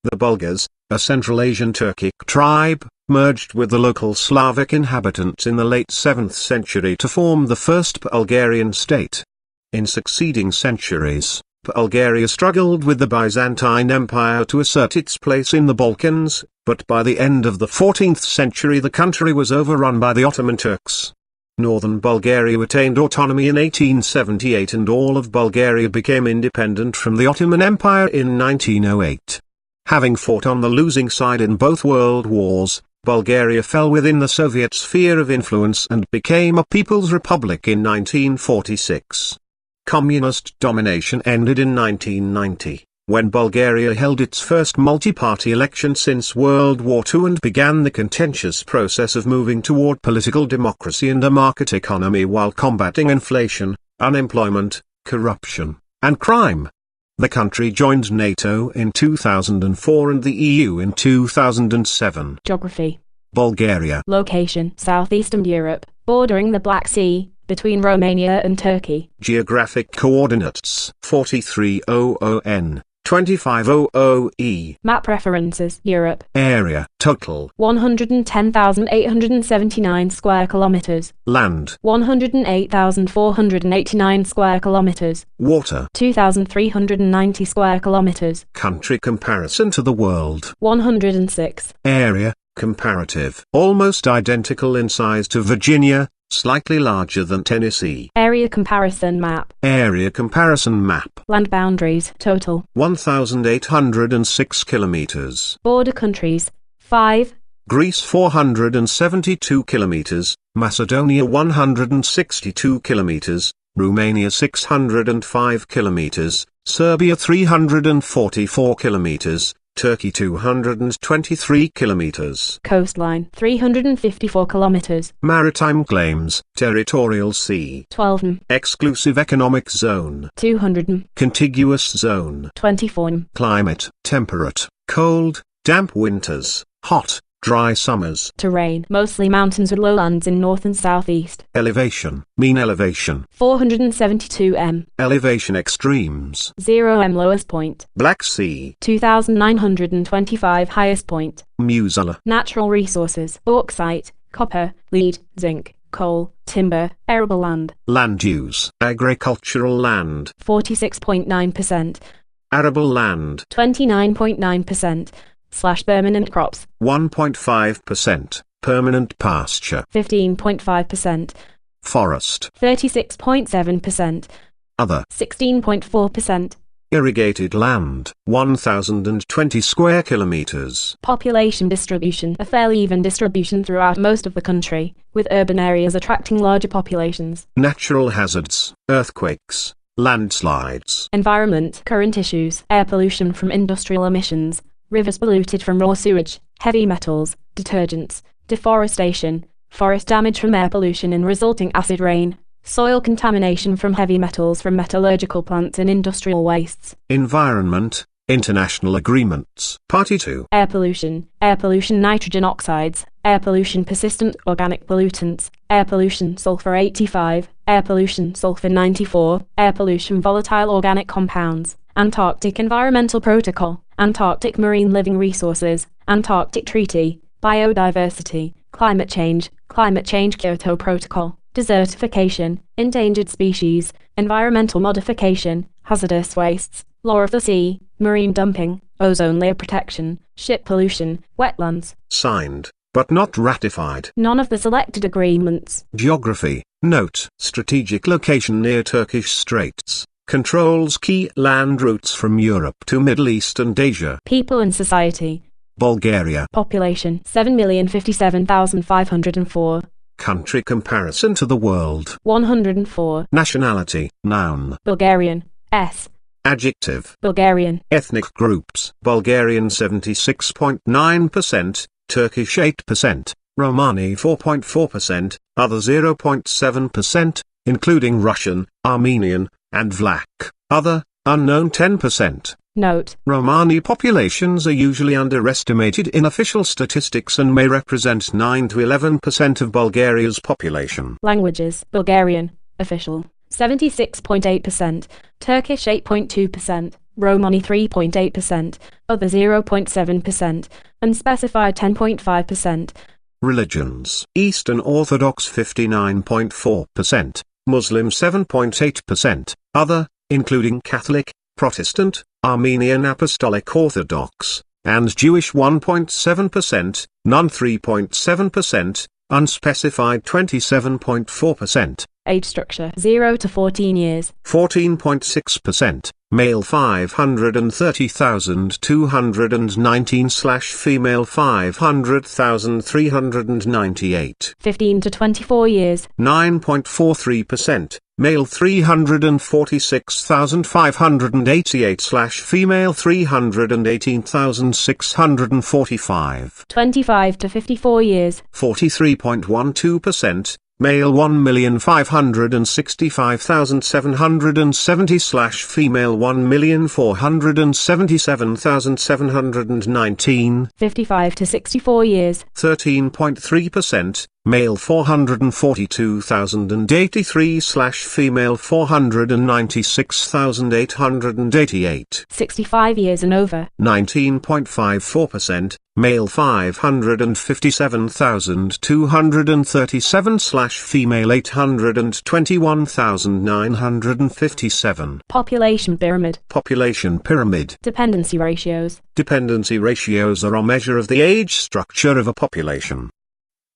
The Bulgars, a Central Asian Turkic tribe, merged with the local Slavic inhabitants in the late 7th century to form the first Bulgarian state. In succeeding centuries, Bulgaria struggled with the Byzantine Empire to assert its place in the Balkans, but by the end of the 14th century the country was overrun by the Ottoman Turks. Northern Bulgaria attained autonomy in 1878 and all of Bulgaria became independent from the Ottoman Empire in 1908. Having fought on the losing side in both world wars, Bulgaria fell within the Soviet sphere of influence and became a People's Republic in 1946. Communist domination ended in 1990, when Bulgaria held its first multi-party election since World War II and began the contentious process of moving toward political democracy and a market economy while combating inflation, unemployment, corruption, and crime. The country joined NATO in 2004 and the EU in 2007. Geography. Bulgaria. Location: Southeastern Europe, bordering the Black Sea, between Romania and Turkey. Geographic coordinates: 4300 N, 2500 E. Map references: Europe. Area, total: 110,879 square kilometers. Land: 108,489 square kilometers. Water: 2,390 square kilometers. Country comparison to the world: 106. Area, comparative: almost identical in size to Virginia, slightly larger than Tennessee. Area comparison map. Area comparison map. Land boundaries: total 1,806 kilometers. Border countries: 5. Greece 472 kilometers, Macedonia 162 kilometers, Romania 605 kilometers, Serbia 344 kilometers, Turkey 223 kilometers. Coastline: 354 kilometers. Maritime claims: territorial sea 12. Exclusive economic zone 200. Contiguous zone 24. Climate: temperate, cold, damp winters, hot, dry summers. Terrain: mostly mountains with lowlands in north and southeast. Elevation: mean elevation 472 m. Elevation extremes: 0 m lowest point. Black Sea 2,925 highest point. Musala. Natural resources: bauxite, copper, lead, zinc, coal, timber, arable land. Land use: agricultural land 46.9%. Arable land 29.9%. Permanent crops 1.5%, permanent pasture 15.5%. Forest 36.7%. Other 16.4%. Irrigated land 1,020 square kilometers. Population distribution: a fairly even distribution throughout most of the country, with urban areas attracting larger populations. Natural hazards: earthquakes, landslides. Environment: current issues: air pollution from industrial emissions, rivers polluted from raw sewage, heavy metals, detergents, deforestation, forest damage from air pollution and resulting acid rain, soil contamination from heavy metals from metallurgical plants and industrial wastes. Environment: international agreements. Party 2. Air pollution: nitrogen oxides, air pollution persistent organic pollutants, air pollution sulfur 85, air pollution sulfur 94, air pollution volatile organic compounds. Antarctic Environmental Protocol, Antarctic Marine Living Resources, Antarctic Treaty, Biodiversity, Climate Change Kyoto Protocol, Desertification, Endangered Species, Environmental Modification, Hazardous Wastes, Law of the Sea, Marine Dumping, Ozone Layer Protection, Ship Pollution, Wetlands. Signed, but not ratified. None of the selected agreements. Geography: note, strategic location near Turkish Straits. Controls key land routes from Europe to Middle East and Asia. People and society. Bulgaria. Population: 7,057,504. Country comparison to the world: 104. Nationality: noun. Bulgarian. S. Adjective: Bulgarian. Ethnic groups: Bulgarian 76.9%, Turkish 8%, Romani 4.4%, other 0.7%, including Russian, Armenian, and Vlach, other, unknown 10%. Note: Romani populations are usually underestimated in official statistics and may represent 9 to 11% of Bulgaria's population. Languages: Bulgarian, official, 76.8%, Turkish 8.2%, Romani 3.8%, other 0.7%, unspecified 10.5%. Religions: Eastern Orthodox 59.4%, Muslim 7.8%, other, including Catholic, Protestant, Armenian Apostolic Orthodox, and Jewish 1.7%, none 3.7%, unspecified 27.4%. Age structure 0 to 14 years. 14.6%, male 530,219/female 500,398. 15 to 24 years. 9.43%, male 346,588/female 318,645. 25 to 54 years. 43.12%, male 1,565,770/female 1,477,719. 55 to 64 years. 13.3%, male 442,083/female 496,888. 65 years and over. 19.54%, male 557,237/female 821,957. Population pyramid. Population pyramid. Dependency ratios. Dependency ratios are a measure of the age structure of a population.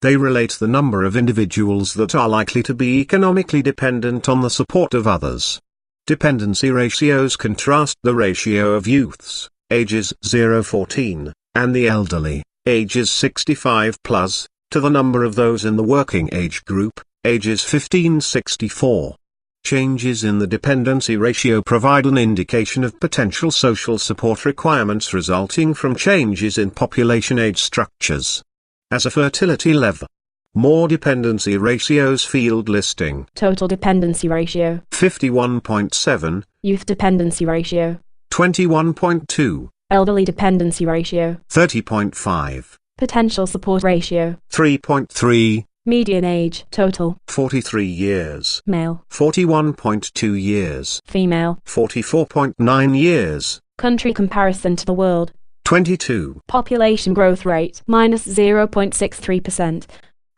They relate the number of individuals that are likely to be economically dependent on the support of others. Dependency ratios contrast the ratio of youths, ages 0-14, and the elderly, ages 65 plus, to the number of those in the working age group, ages 15-64. Changes in the dependency ratio provide an indication of potential social support requirements resulting from changes in population age structures. As a fertility lever. More dependency ratios field listing. Total dependency ratio. 51.7. Youth dependency ratio. 21.2. Elderly dependency ratio. 30.5. Potential support ratio. 3.3. Median age, total. 43 years. Male. 41.2 years. Female. 44.9 years. Country comparison to the world. 22. Population growth rate, minus 0.63%.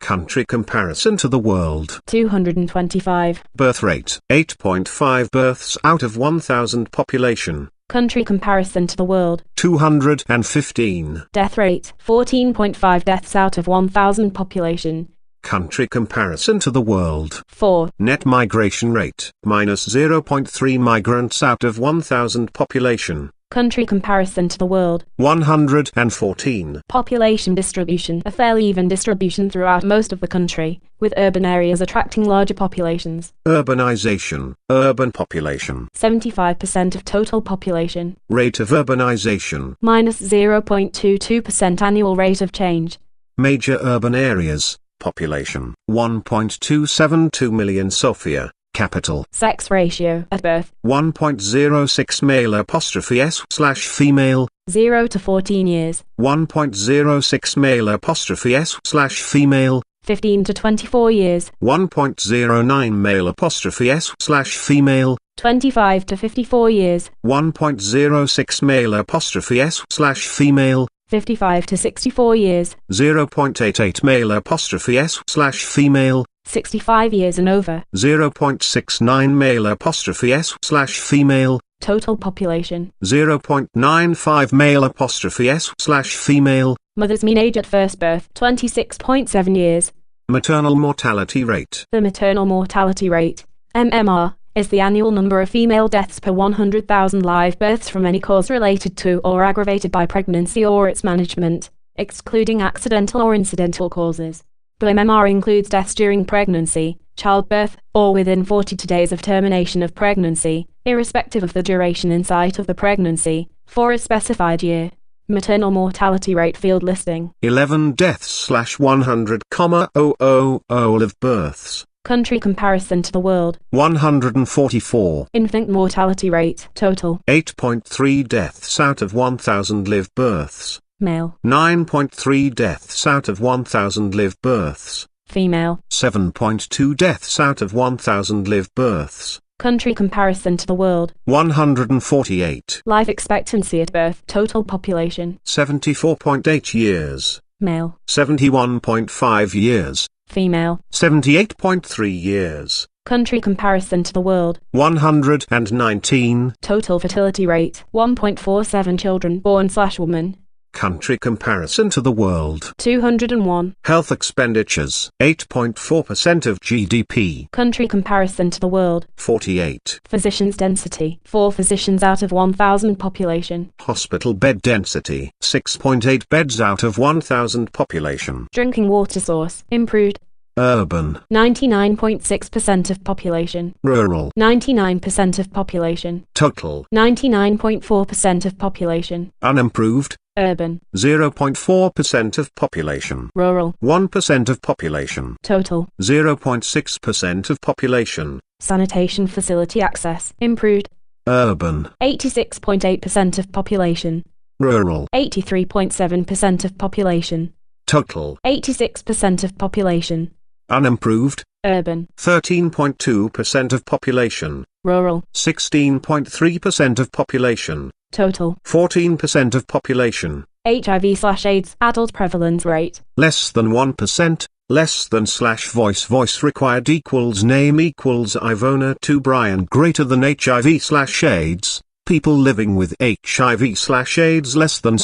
Country comparison to the world. 225. Birth rate, 8.5 births out of 1,000 population. Country comparison to the world. 215. Death rate, 14.5 deaths out of 1,000 population. Country comparison to the world. 4. Net migration rate, minus 0.3 migrants out of 1,000 population. Country comparison to the world. 114. Population distribution, a fairly even distribution throughout most of the country, with urban areas attracting larger populations. Urbanization, urban population. 75% of total population. Rate of urbanization. Minus 0.22% annual rate of change. Major urban areas, population. 1.272 million Sofia. Capital. Sex ratio at birth. 1.06 male apostrophe s/female. 0 to 14 years. 1.06 male apostrophe s/female. 15 to 24 years. 1.09 male apostrophe s/female. 25 to 54 years. 1.06 male apostrophe s/female. 55 to 64 years. 0.88 male apostrophe s/female. 65 years and over. 0.69 male apostrophe s/female. Total population. 0.95 male apostrophe s/female. Mother's mean age at first birth, 26.7 years. Maternal mortality rate. The maternal mortality rate, MMR, is the annual number of female deaths per 100,000 live births from any cause related to or aggravated by pregnancy or its management, excluding accidental or incidental causes. The MMR includes deaths during pregnancy, childbirth, or within 42 days of termination of pregnancy, irrespective of the duration in sight of the pregnancy, for a specified year. Maternal mortality rate field listing. 11 deaths/100,000 live births. Country comparison to the world. 144. Infant mortality rate, total. 8.3 deaths out of 1,000 live births. Male. 9.3 deaths out of 1,000 live births. Female. 7.2 deaths out of 1,000 live births. Country comparison to the world. 148. Life expectancy at birth. Total population. 74.8 years. Male. 71.5 years. Female. 78.3 years. Country comparison to the world. 119. Total fertility rate. 1.47 children born/woman. Country comparison to the world. 201. Health expenditures. 8.4% of GDP. Country comparison to the world. 48. Physicians density. 4 physicians out of 1,000 population. Hospital bed density. 6.8 beds out of 1,000 population. Drinking water source. Improved. Urban. 99.6% of population. Rural. 99% of population. Total. 99.4% of population. Unimproved. Urban. 0.4% of population. Rural. 1% of population. Total. 0.6% of population. Sanitation facility access. Improved. Urban. 86.8% of population. Rural. 83.7% of population. Total. 86% of population. Unimproved. Urban. 13.2% of population. Rural. 16.3% of population. Total. 14% of population. HIV/AIDS adult prevalence rate. Less than 1%. Less than / voice required equals name equals Ivona to Brian greater than HIV/AIDS. People living with HIV/AIDS less than /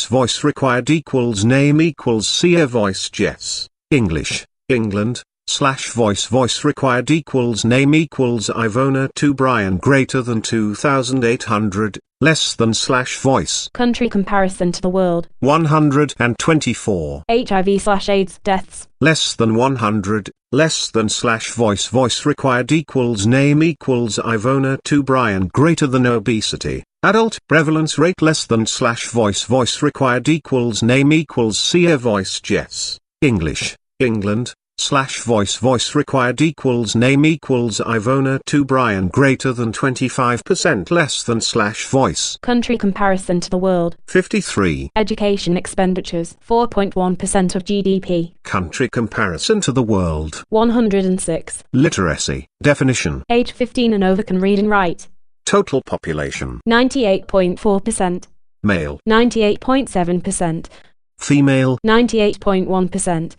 voice required equals name equals Sia voice Jess. English, England, / voice required equals name equals Ivona to Brian greater than 2,800, less than / voice. Country comparison to the world. 124. HIV/AIDS deaths. Less than 100, less than / voice required equals name equals Ivona to Brian greater than obesity. Adult prevalence rate less than / voice required equals name equals Sia voice Jess. English, England, / voice required equals name equals Ivona to Brian greater than 25% less than / voice. Country comparison to the world. 53. Education expenditures. 4.1% of GDP. Country comparison to the world. 106. Literacy. Definition. Age 15 and over can read and write. Total population. 98.4%. Male. 98.7%. Female. 98.1%.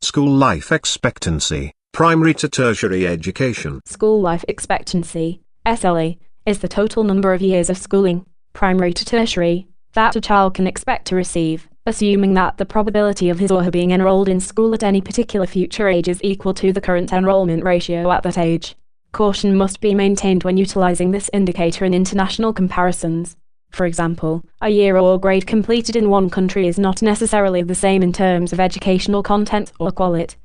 School life expectancy, primary to tertiary education. School life expectancy, SLE, is the total number of years of schooling, primary to tertiary, that a child can expect to receive, assuming that the probability of his or her being enrolled in school at any particular future age is equal to the current enrollment ratio at that age. Caution must be maintained when utilizing this indicator in international comparisons. For example, a year or grade completed in one country is not necessarily the same in terms of educational content or quality.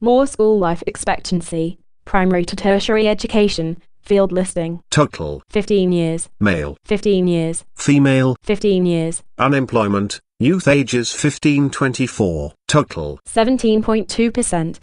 More school life expectancy, primary to tertiary education, field listing. Total. 15 years. Male. 15 years. Female. 15 years. Unemployment, youth ages 15-24. Total. 17.2%.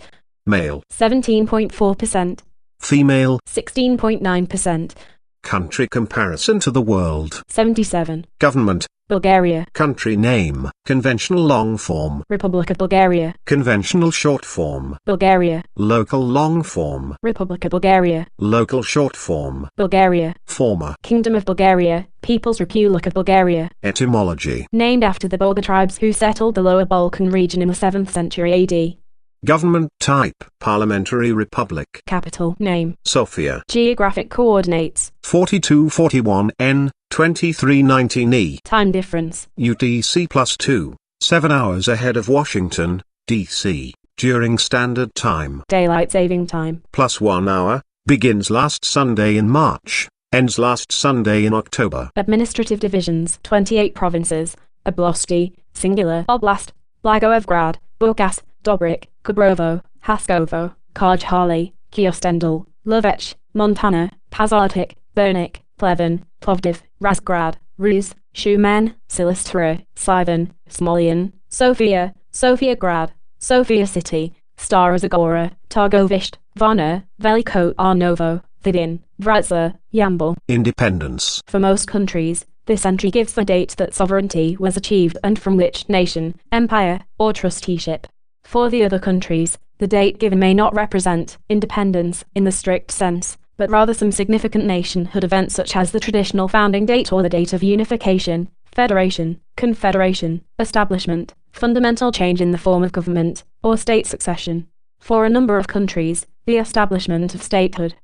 Male. 17.4%. Female. 16.9%. Country comparison to the world. 77. Government. Bulgaria. Country name. Conventional long form. Republic of Bulgaria. Conventional short form. Bulgaria. Local long form. Republic of Bulgaria. Local short form. Bulgaria. Former. Kingdom of Bulgaria. People's Republic of Bulgaria. Etymology. Named after the Bulgar tribes who settled the Lower Balkan region in the 7th century AD. Government type. Parliamentary republic. Capital. Name. Sofia. Geographic coordinates. 4241 N, 2319 E. Time difference. UTC +2, 7 hours ahead of Washington, D.C., during standard time. Daylight saving time. +1 hour, begins last Sunday in March, ends last Sunday in October. Administrative divisions. 28 provinces. Oblasti, singular. Oblast, Blagoevgrad, Burgas, Dobrik, Kubrovo, Haskovo, Karjhali, Kyostendil, Lovech, Montana, Pazartik, Bernik, Pleven, Plovdiv, Razgrad, Ruz, Shumen, Silistera, Sivan, Smolyan, Sofia, Sofiagrad, Sofia City, Stara Zagora, Targovishte, Varna, Veliko Arnovo, Vidin, Vratsa, Yambol. Independence. For most countries, this entry gives the date that sovereignty was achieved and from which nation, empire, or trusteeship. For the other countries, the date given may not represent independence in the strict sense, but rather some significant nationhood events such as the traditional founding date or the date of unification, federation, confederation, establishment, fundamental change in the form of government, or state succession. For a number of countries, the establishment of statehood.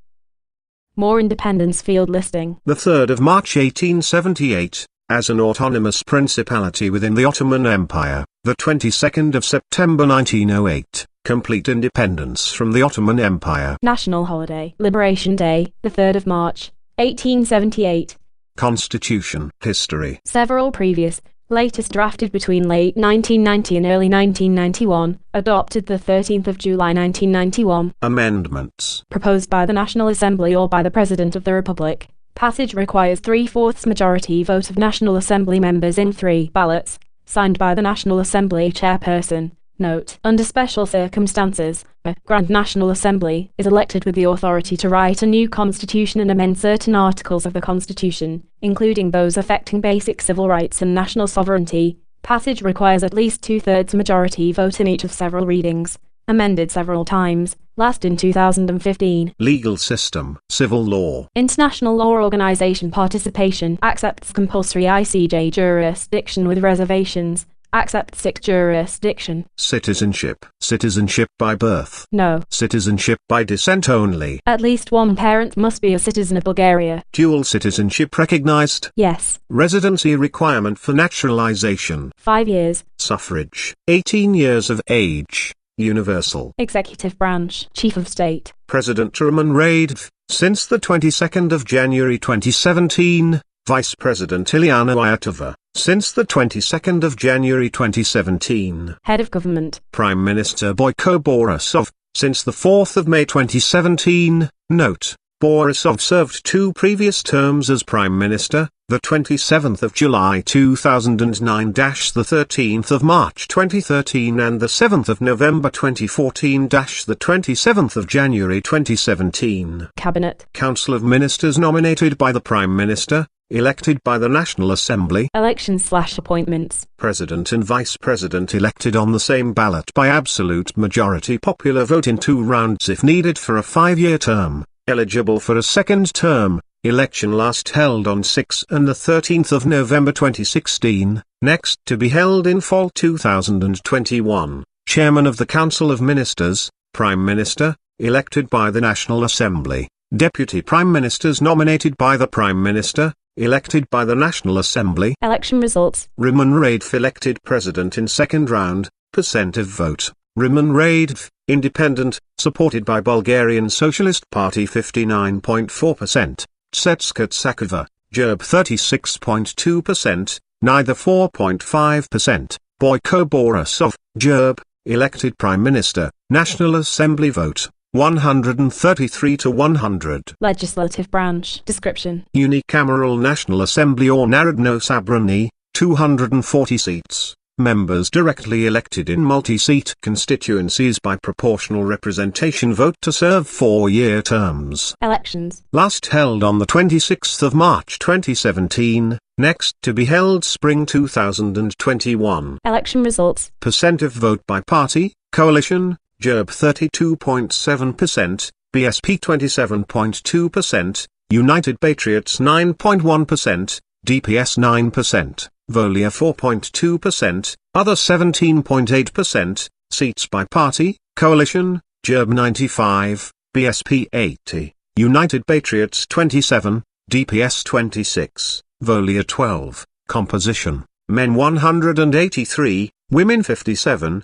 More independence field listing. The 3rd of March 1878, as an autonomous principality within the Ottoman Empire. The 22nd of September 1908, complete independence from the Ottoman Empire. National holiday. Liberation Day, the 3rd of March, 1878. Constitution. History. Several previous, latest drafted between late 1990 and early 1991, adopted the 13th of July 1991. Amendments. Proposed by the National Assembly or by the President of the Republic. Passage requires 3/4 majority vote of National Assembly members in 3 ballots, signed by the National Assembly chairperson. Note: under special circumstances, a Grand National Assembly is elected with the authority to write a new constitution and amend certain articles of the Constitution, including those affecting basic civil rights and national sovereignty. Passage requires at least 2/3 majority vote in each of several readings. Amended several times, last in 2015. Legal system. Civil law. International Law Organization participation accepts compulsory ICJ jurisdiction with reservations. Accepts 6 jurisdiction. Citizenship. Citizenship by birth. No. Citizenship by descent only. At least one parent must be a citizen of Bulgaria. Dual citizenship recognized. Yes. Residency requirement for naturalization. 5 years. Suffrage. 18 years of age. Universal. Executive branch. Chief of State. President Roman Radev. Since the 22nd of January 2017. Vice President Ilyana Iotova. Since the 22nd of January 2017. Head of Government. Prime Minister Boyko Borisov. Since the 4th of May 2017. Note: Borisov served 2 previous terms as Prime Minister, the 27th of July 2009 – the 13th of March 2013 and the 7th of November 2014 – the 27th of January 2017. Cabinet. Council of Ministers nominated by the Prime Minister, elected by the National Assembly. Elections/appointments. President and Vice President elected on the same ballot by absolute majority popular vote in 2 rounds if needed for a 5-year term. Eligible for a 2nd term. Election last held on 6 and the 13th of November 2016, next to be held in fall 2021. Chairman of the Council of Ministers, Prime Minister, elected by the National Assembly. Deputy Prime Ministers nominated by the Prime Minister, elected by the National Assembly. Election results. Roman Radev elected President in 2nd round, percent of vote. Roman Radev, independent, supported by Bulgarian Socialist Party 59.4%. Tsetska Tsakova, Gerb 36.2%, neither 4.5%. Boyko Borisov, Gerb, elected Prime Minister, National Assembly vote, 133 to 100. Legislative branch. Description. Unicameral National Assembly or Narodno Sabrani, 240 seats. Members directly elected in multi-seat constituencies by proportional representation vote to serve 4-year terms. Elections. Last held on the 26th of March 2017, next to be held spring 2021. Election results. Percent of vote by party, coalition, Gerb 32.7%, BSP 27.2%, United Patriots 9.1%, DPS 9%. Volia 4.2%, other 17.8%, seats by party, coalition, Gerb 95, BSP 80, United Patriots 27, DPS 26, Volia 12, composition, men 183, women 57%,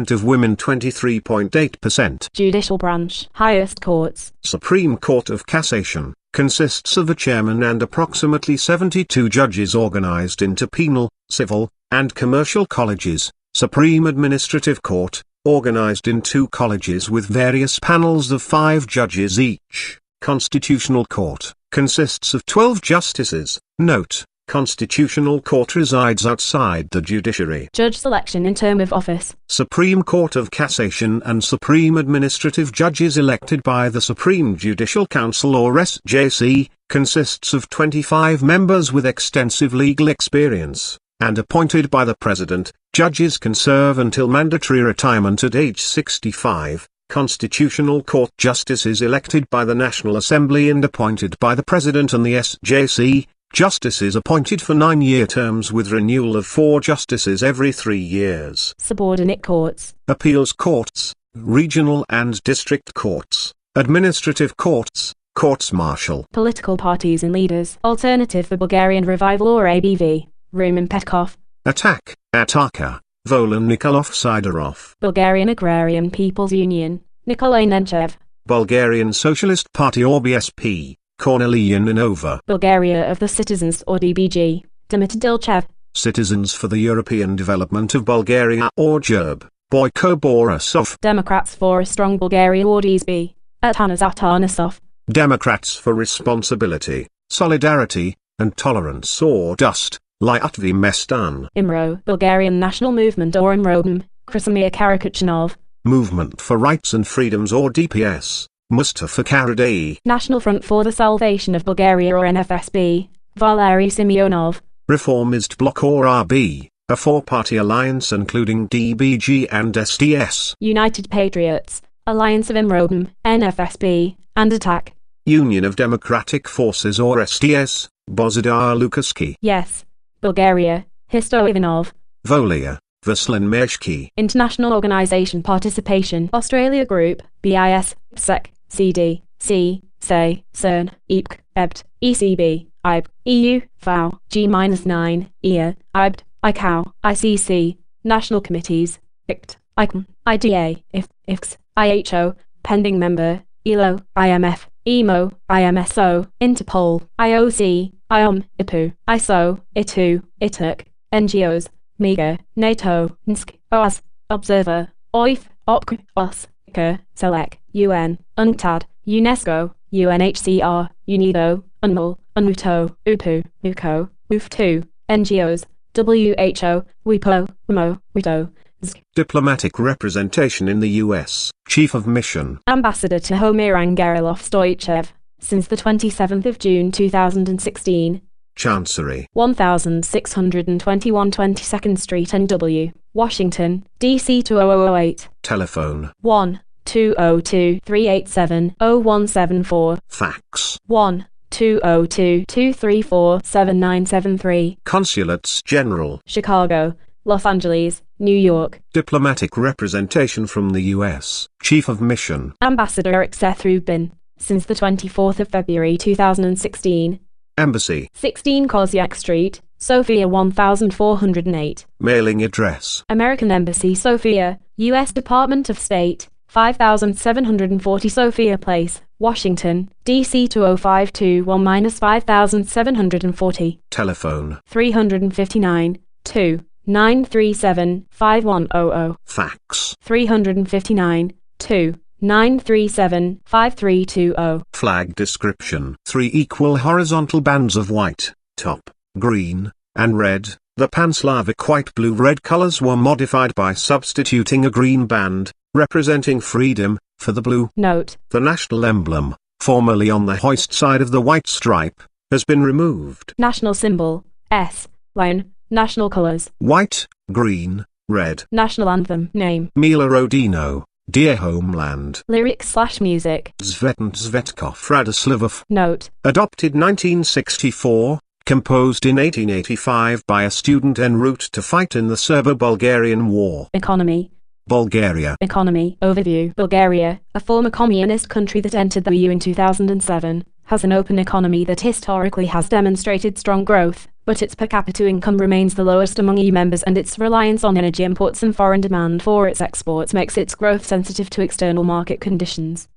of women 23.8%. Judicial branch. Highest courts. Supreme Court of Cassation. Consists of a chairman and approximately 72 judges organized into penal, civil, and commercial colleges. Supreme Administrative Court, organized in 2 colleges with various panels of 5 judges each. Constitutional Court, consists of 12 justices. Note: Constitutional Court resides outside the judiciary. Judge selection in term of office. Supreme Court of Cassation and Supreme Administrative Judges elected by the Supreme Judicial Council or SJC, consists of 25 members with extensive legal experience, and appointed by the President. Judges can serve until mandatory retirement at age 65, Constitutional Court justices elected by the National Assembly and appointed by the President and the SJC, justices appointed for 9-year terms with renewal of 4 justices every 3 years. Subordinate courts. Appeals courts, regional and district courts, administrative courts, courts martial. Political parties and leaders. Alternative for Bulgarian Revival or ABV. Rumen Petkov. Attack, Ataka, Volen Nikolov Sidorov. Bulgarian Agrarian People's Union. Nikolay Nenchev. Bulgarian Socialist Party or BSP, Kornelia Ninova. Bulgaria of the Citizens or DBG. Dimitar Dilchev. Citizens for the European Development of Bulgaria or GERB, Boyko Borisov. Democrats for a Strong Bulgaria or DSB. Atanas Atanasov. Democrats for Responsibility, Solidarity, and Tolerance or DUST, Lyutvi Mestan. IMRO, Bulgarian National Movement or IMRODM, Krasimir Karakachanov. Movement for Rights and Freedoms or DPS, Mustafa Karadei. National Front for the Salvation of Bulgaria or NFSB, Valery Simeonov. Reformist Bloc or RB, a 4-party alliance including DBG and SDS. United Patriots, Alliance of IMRODM, NFSB, and Attack. Union of Democratic Forces or SDS, Bozidar Lukaski. Yes. Bulgaria, Hristo Ivanov. Volia, Vasilin Meshki. International Organization Participation Australia Group, BIS, SEC, CD, C, SE, CERN, EPC, EBT, ECB, IB, EU, FAO, G-9, EA, IBD, ICAO, ICC, National Committees, ICT, ICM, IDA, IFX, IHO, Pending Member, ILO, IMF, EMO, IMSO, Interpol, IOC, IOM, IPU, ISO, ITU, ITURC, NGOs, MIGA, NATO, NSC, OAS, Observer, OIF, OPC, OS, ICA, SELEC, UN, UNCTAD, UNESCO, UNHCR, UNIDO, UNMOL, UNWTO, UPU, UCO, UF2, NGOs, WHO, WIPO, WMO, WIDO. Diplomatic representation in the U.S. Chief of Mission. Ambassador to Homir Angarilov Stoichev, since the 27th of June 2016. Chancery. 1621 22nd Street NW, Washington, D.C. 20008. Telephone. 1-202-387-0174. Fax. 1-202-234-7973. Consulates General. Chicago, Los Angeles, New York. Diplomatic representation from the U.S. Chief of Mission. Ambassador Eric Seth Rubin, since the 24th of February 2016. Embassy. 16 Koziak Street, Sofia 1408. Mailing address. American Embassy Sofia, U.S. Department of State, 5740 Sophia Place, Washington, D.C. 20521-5740. Telephone. 359 2 937 5100. Fax. 359 2 937 5320. Flag description. 3 equal horizontal bands of white, top, green, and red. The Pan-Slavic white-blue-red colors were modified by substituting a green band, representing freedom, for the blue. Note. The national emblem, formerly on the hoist side of the white stripe, has been removed. National symbol, S, lion. National colors, white, green, red. National anthem, name, Mila Rodino, Dear Homeland. Lyrics/music, Zvetan Zvetkov Radoslavov. Note. Adopted 1964, composed in 1885 by a student en route to fight in the Serbo-Bulgarian War. Economy. Bulgaria. Economy overview. Bulgaria, a former communist country that entered the EU in 2007, has an open economy that historically has demonstrated strong growth, but its per capita income remains the lowest among EU members, and its reliance on energy imports and foreign demand for its exports makes its growth sensitive to external market conditions.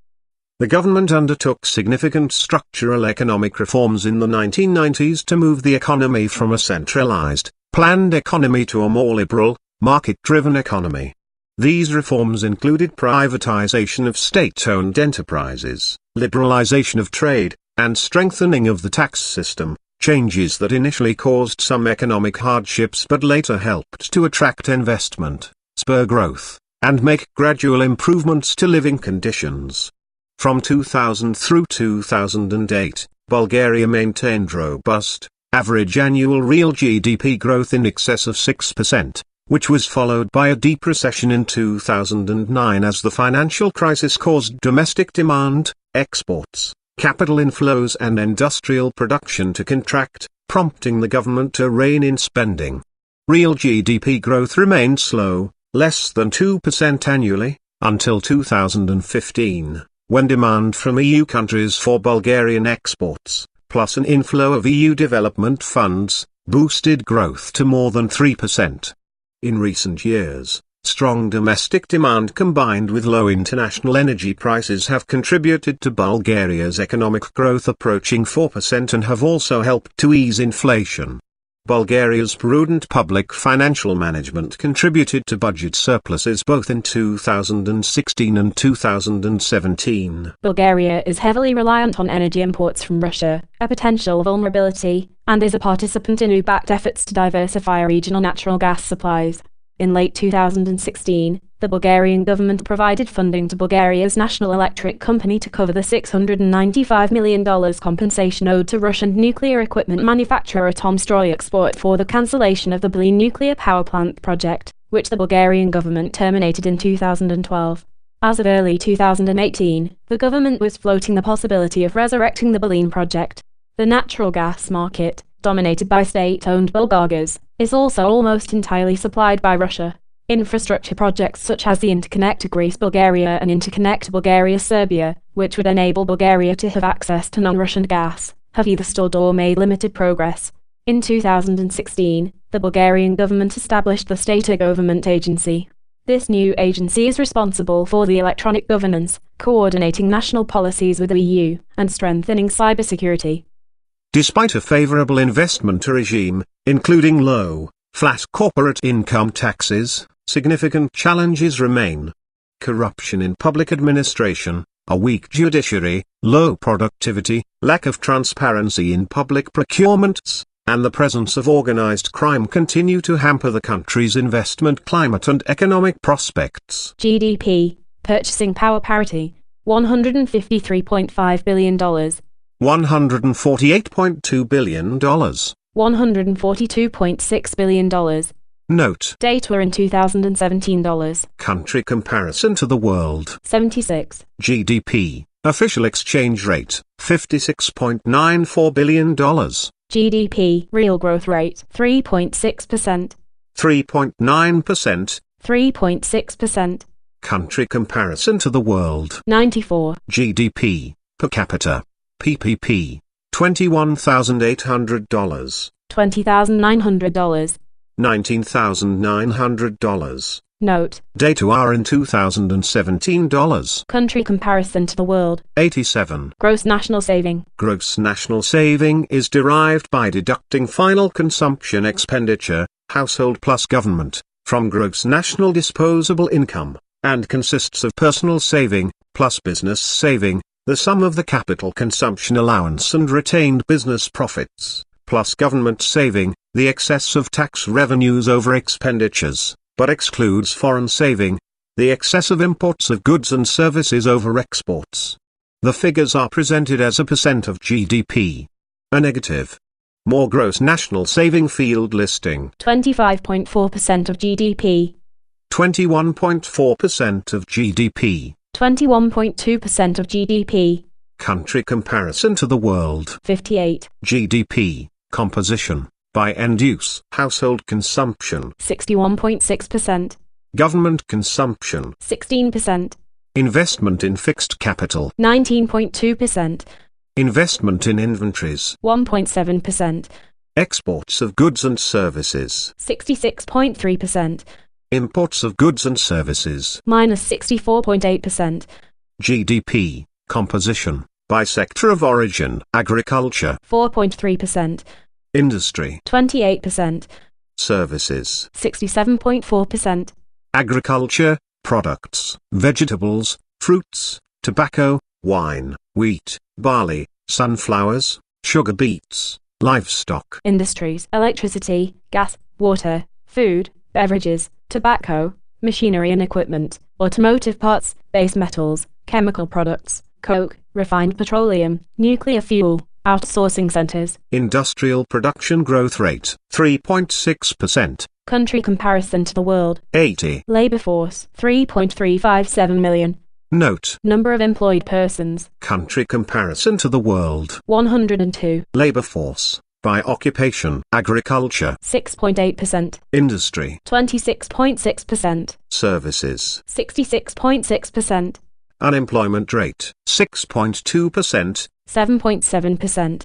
The government undertook significant structural economic reforms in the 1990s to move the economy from a centralized, planned economy to a more liberal, market-driven economy. These reforms included privatization of state-owned enterprises, liberalization of trade, and strengthening of the tax system, changes that initially caused some economic hardships but later helped to attract investment, spur growth, and make gradual improvements to living conditions. From 2000 through 2008, Bulgaria maintained robust, average annual real GDP growth in excess of 6%, which was followed by a deep recession in 2009 as the financial crisis caused domestic demand, exports, capital inflows and industrial production to contract, prompting the government to rein in spending. Real GDP growth remained slow, less than 2% annually, until 2015, when demand from EU countries for Bulgarian exports, plus an inflow of EU development funds, boosted growth to more than 3%. In recent years, strong domestic demand combined with low international energy prices have contributed to Bulgaria's economic growth approaching 4% and have also helped to ease inflation. Bulgaria's prudent public financial management contributed to budget surpluses both in 2016 and 2017. Bulgaria is heavily reliant on energy imports from Russia, a potential vulnerability, and is a participant in EU-backed efforts to diversify regional natural gas supplies. In late 2016, the Bulgarian government provided funding to Bulgaria's national electric company to cover the $695 million compensation owed to Russian nuclear equipment manufacturer Atomstroyeksport for the cancellation of the Belene nuclear power plant project, which the Bulgarian government terminated in 2012. As of early 2018, the government was floating the possibility of resurrecting the Belene project. The natural gas market, dominated by state-owned Bulgargas, is also almost entirely supplied by Russia. Infrastructure projects such as the Interconnector Greece-Bulgaria and Interconnector Bulgaria-Serbia, which would enable Bulgaria to have access to non-Russian gas, have either stalled or made limited progress. In 2016, the Bulgarian government established the State Government Agency. This new agency is responsible for the electronic governance, coordinating national policies with the EU, and strengthening cybersecurity. Despite a favorable investment regime, including low, flat corporate income taxes, significant challenges remain. Corruption in public administration, a weak judiciary, low productivity, lack of transparency in public procurements, and the presence of organized crime continue to hamper the country's investment climate and economic prospects. GDP, purchasing power parity, $153.5 billion. $148.2 billion. $142.6 billion. Note. Data in 2017 dollars. Country comparison to the world. 76. GDP, official exchange rate, $56.94 billion. GDP, real growth rate, 3.6%. 3.9%. 3.6%. Country comparison to the world. 94. GDP, per capita, PPP, $21,800. $20,900. $19,900. Note. Data are in 2017 dollars. Country comparison to the world. 87. Gross national saving. Gross national saving is derived by deducting final consumption expenditure, household plus government, from gross national disposable income, and consists of personal saving, plus business saving, the sum of the capital consumption allowance and retained business profits, plus government saving, the excess of tax revenues over expenditures, but excludes foreign saving, the excess of imports of goods and services over exports. The figures are presented as a percent of GDP. A negative. More gross national saving field listing. 25.4% of GDP. 21.4% of GDP. 21.2% of GDP. Country comparison to the world. 58. GDP, composition, by end use. Household consumption. 61.6%. Government consumption. 16%. Investment in fixed capital. 19.2%. Investment in inventories. 1.7%. Exports of goods and services. 66.3%. Imports of goods and services. Minus 64.8%. GDP, composition, by sector of origin. Agriculture. 4.3%. Industry. 28%. Services. 67.4%. Agriculture, products, vegetables, fruits, tobacco, wine, wheat, barley, sunflowers, sugar beets, livestock. Industries. Electricity, gas, water, food, beverages, tobacco, machinery and equipment, automotive parts, base metals, chemical products, coke, refined petroleum, nuclear fuel, outsourcing centers. Industrial production growth rate, 3.6%. Country comparison to the world. 80. Labor force, 3.357 million. Note. Number of employed persons. Country comparison to the world. 102. Labor force. By occupation. Agriculture. 6.8%. Industry. 26.6%. Services. 66.6%. Unemployment rate. 6.2%. 7.7%.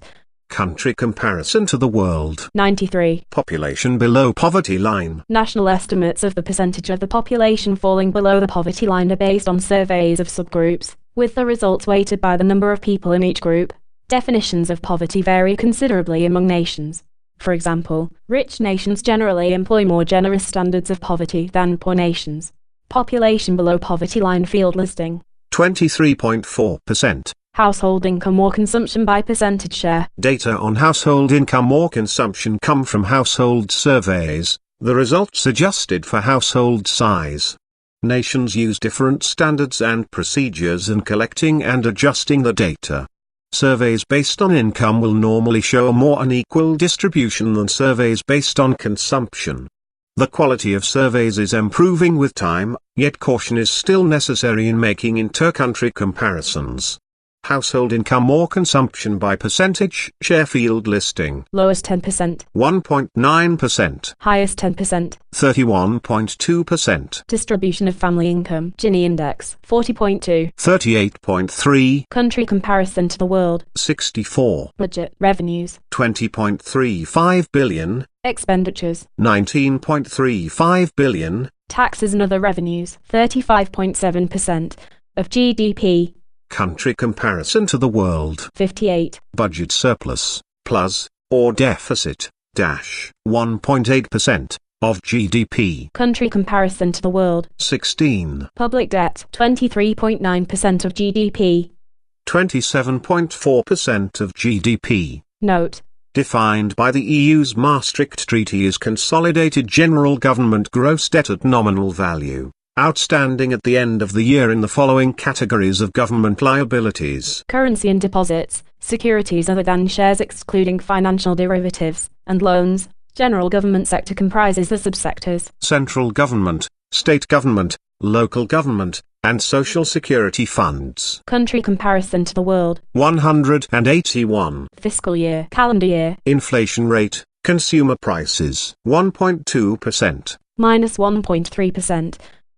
Country comparison to the world. 93. Population below poverty line. National estimates of the percentage of the population falling below the poverty line are based on surveys of subgroups, with the results weighted by the number of people in each group. Definitions of poverty vary considerably among nations. For example, rich nations generally employ more generous standards of poverty than poor nations. Population below poverty line field listing. 23.4%. Household income or consumption by percentage share. Data on household income or consumption come from household surveys, the results adjusted for household size. Nations use different standards and procedures in collecting and adjusting the data. Surveys based on income will normally show a more unequal distribution than surveys based on consumption. The quality of surveys is improving with time, yet caution is still necessary in making inter-country comparisons. Household income or consumption by percentage share field listing. Lowest 10%. 1.9%. Highest 10%. 31.2%. Distribution of family income. Gini index. 40.2. 38.3. Country comparison to the world. 64. Budget. Revenues. 20.35 billion. Expenditures. 19.35 billion. Taxes and other revenues. 35.7% of GDP. Country comparison to the world. 58. Budget surplus, plus, or deficit, dash, 1.8% of GDP. Country comparison to the world. 16. Public debt. 23.9% of GDP. 27.4% of GDP. Note. Defined by the EU's Maastricht Treaty is consolidated general government gross debt at nominal value. Outstanding at the end of the year in the following categories of government liabilities. Currency and deposits, securities other than shares excluding financial derivatives, and loans. General government sector comprises the subsectors. Central government, state government, local government, and social security funds. Country comparison to the world. 181. Fiscal year. Calendar year. Inflation rate, consumer prices, 1.2%. Minus 1.3%.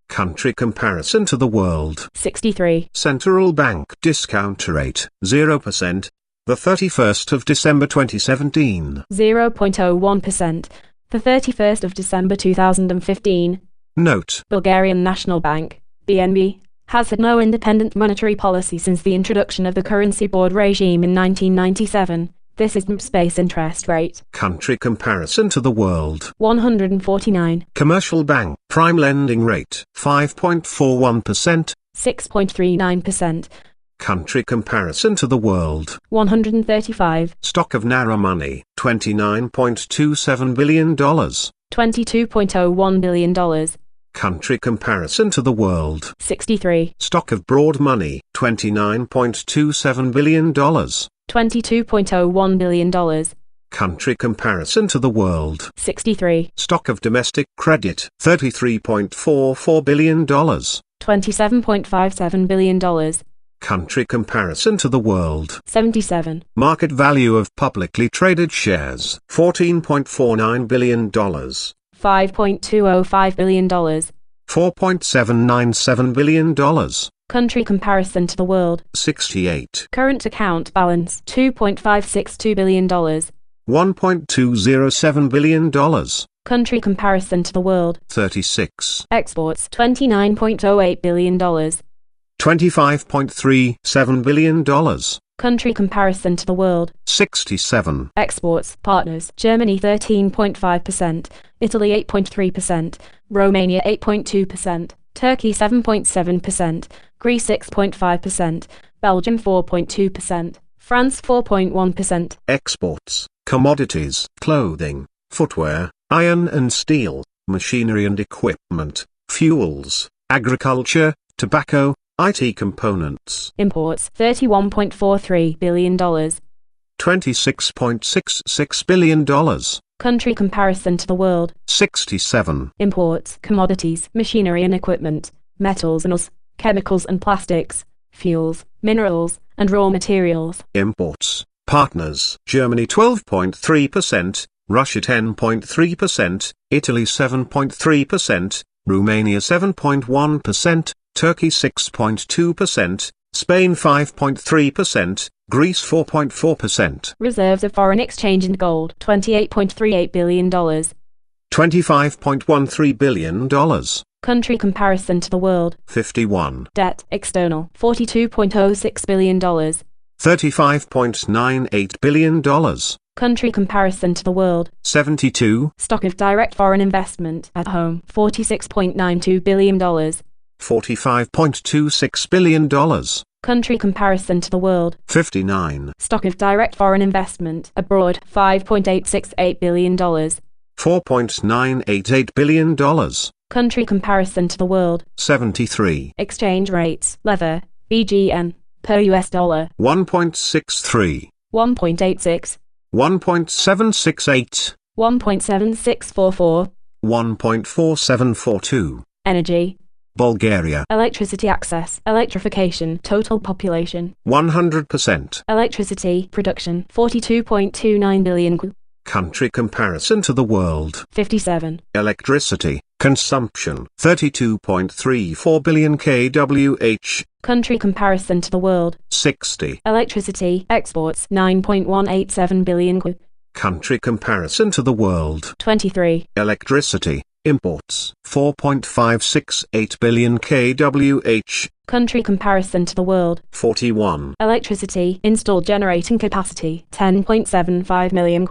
Country comparison to the world. 63. Central bank discount rate, 0%. The 31st of December 2017. 0.01%. The 31st of December 2015. Note. Bulgarian National Bank, BNB, has had no independent monetary policy since the introduction of the currency board regime in 1997. This is MPS base interest rate. Country comparison to the world. 149. Commercial bank prime lending rate, 5.41%. 6.39%. Country comparison to the world. 135. Stock of Nara money, $29.27 billion. $22.01 billion. Country comparison to the world. 63. Stock of broad money, $29.27 billion. $22.01 billion. Country comparison to the world. 63. Stock of domestic credit, $33.44 billion. $27.57 billion. Country comparison to the world. 77. Market value of publicly traded shares, $14.49 billion. $5.205 billion. $4.797 billion. Country comparison to the world. 68. Current account balance, $2.562 billion. $1.207 billion. Country comparison to the world. 36. Exports, $29.08 billion. $25.37 billion. Country comparison to the world. 67. Exports, partners, Germany 13.5%, Italy 8.3%, Romania 8.2%, Turkey 7.7%, Greece 6.5%, Belgium 4.2%, France 4.1%. Exports, commodities, clothing, footwear, iron and steel, machinery and equipment, fuels, agriculture, tobacco, IT components. Imports, $31.43 billion. $26.66 billion. Country comparison to the world. 67. Imports, commodities, machinery and equipment, metals and metals, chemicals and plastics, fuels, minerals, and raw materials. Imports. Partners: Germany 12.3%, Russia 10.3%, Italy 7.3%, Romania 7.1%, Turkey 6.2%, Spain 5.3%, Greece 4.4%. Reserves of foreign exchange and gold, $28.38 billion. $25.13 billion. Country comparison to the world. 51. Debt, external, $42.06 billion. $35.98 billion. Country comparison to the world. 72. Stock of direct foreign investment, at home, $46.92 billion. $45.26 billion. Country comparison to the world. 59. Stock of direct foreign investment, abroad, $5.868 billion. $4.988 billion. Country comparison to the world. 73. Exchange rates, leather, BGN, per US dollar. 1.63. 1.86. 1.768. 1.7644. 1.4742. Energy. Bulgaria. Electricity access, electrification, total population. 100%. Electricity production, 42.29 billion. Country comparison to the world. 57. Electricity consumption 32.34 billion kWh. Country comparison to the world. 60. Electricity exports 9.187 billion. Country comparison to the world. 23. Electricity imports 4.568 billion kWh. Country comparison to the world. 41. Electricity installed generating capacity 10.75 million.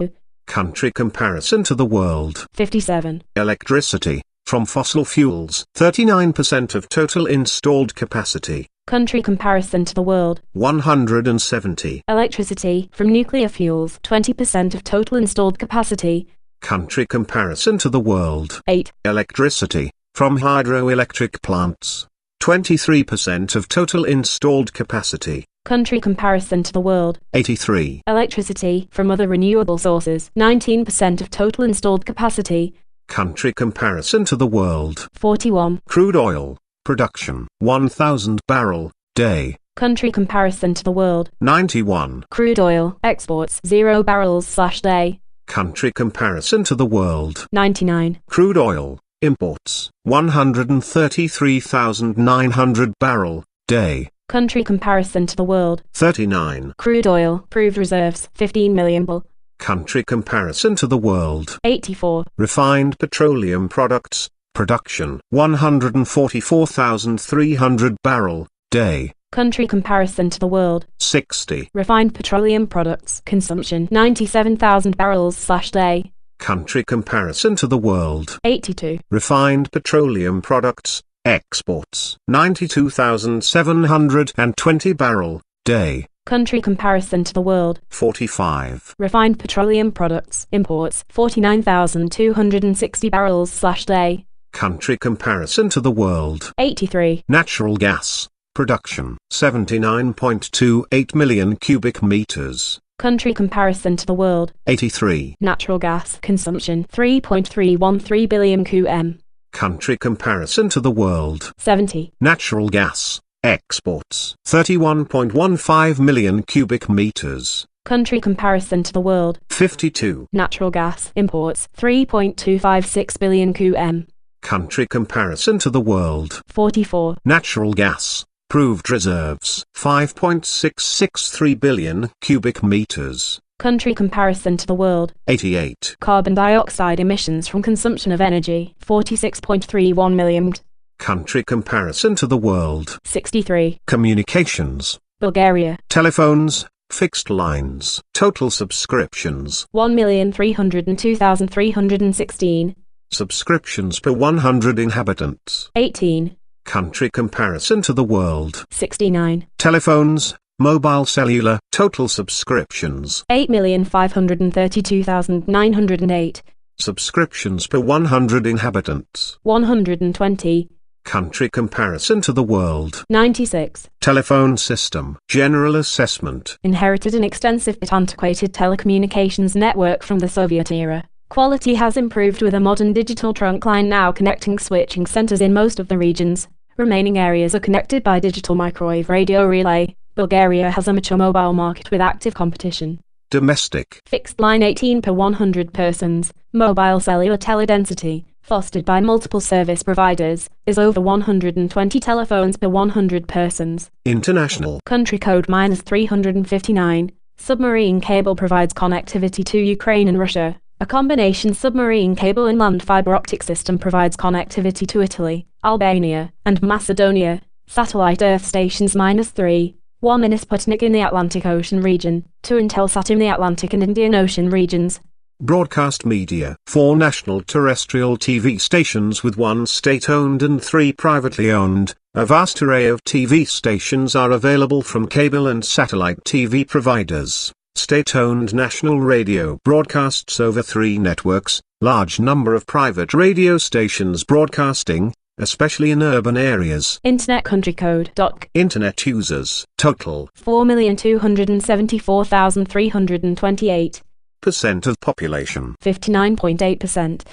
Country comparison to the world. 57. Electricity from fossil fuels 39% of total installed capacity. Country comparison to the world. 170. Electricity from nuclear fuels 20% of total installed capacity. Country comparison to the world. 8. Electricity from hydroelectric plants 23% of total installed capacity. Country comparison to the world. 83. Electricity from other renewable sources 19% of total installed capacity. Country comparison to the world. 41. Crude oil production 1,000 barrel day. Country comparison to the world. 91. Crude oil exports 0 barrels/day. Country comparison to the world. 99. Crude oil imports 133,900 barrel day. Country comparison to the world. 39. Crude oil proved reserves 15 million barrels. Country comparison to the world. 84. Refined petroleum products production 144,300 barrel day. Country comparison to the world. 60. Refined petroleum products consumption 97,000 barrels/day. Country comparison to the world. 82. Refined petroleum products exports 92,720 barrel day. Country comparison to the world. 45. Refined petroleum products imports 49,260 barrels/day. Country comparison to the world. 83. Natural gas production 79.28 million cubic meters. Country comparison to the world. 83. Natural gas consumption 3.313 billion qm. Country comparison to the world. 70. Natural gas exports 31.15 million cubic meters. Country comparison to the world. 52. Natural gas imports 3.256 billion qm. Country comparison to the world. 44. Natural gas proved reserves 5.663 billion cubic meters. Country comparison to the world. 88. Carbon dioxide emissions from consumption of energy 46.31 million. Country comparison to the world. 63. Communications. Bulgaria. Telephones, fixed lines, total subscriptions. 1,302,316. Subscriptions per 100 inhabitants. 18. Country comparison to the world. 69. Telephones, mobile cellular, total subscriptions. 8,532,908. Subscriptions per 100 inhabitants. 120. Country comparison to the world. 96. Telephone system. General assessment. Inherited an extensive but antiquated telecommunications network from the Soviet era. Quality has improved with a modern digital trunk line now connecting switching centers in most of the regions. Remaining areas are connected by digital microwave radio relay. Bulgaria has a mature mobile market with active competition. Domestic. Fixed line 18 per 100 persons. Mobile cellular teledensity, fostered by multiple service providers, is over 120 telephones per 100 persons. International. Country code -359. Submarine cable provides connectivity to Ukraine and Russia. A combination submarine cable and land fiber optic system provides connectivity to Italy, Albania, and Macedonia. Satellite Earth stations -3. 1 in Sputnik in the Atlantic Ocean region, 2 Intelsat in the Atlantic and Indian Ocean regions. Broadcast media. 4 national terrestrial TV stations with 1 state-owned and 3 privately owned. A vast array of TV stations are available from cable and satellite TV providers. State-owned national radio broadcasts over 3 networks. Large number of private radio stations broadcasting, especially in urban areas. Internet country code. Internet users. Total. 4,274,328. Percent of population. 59.8%.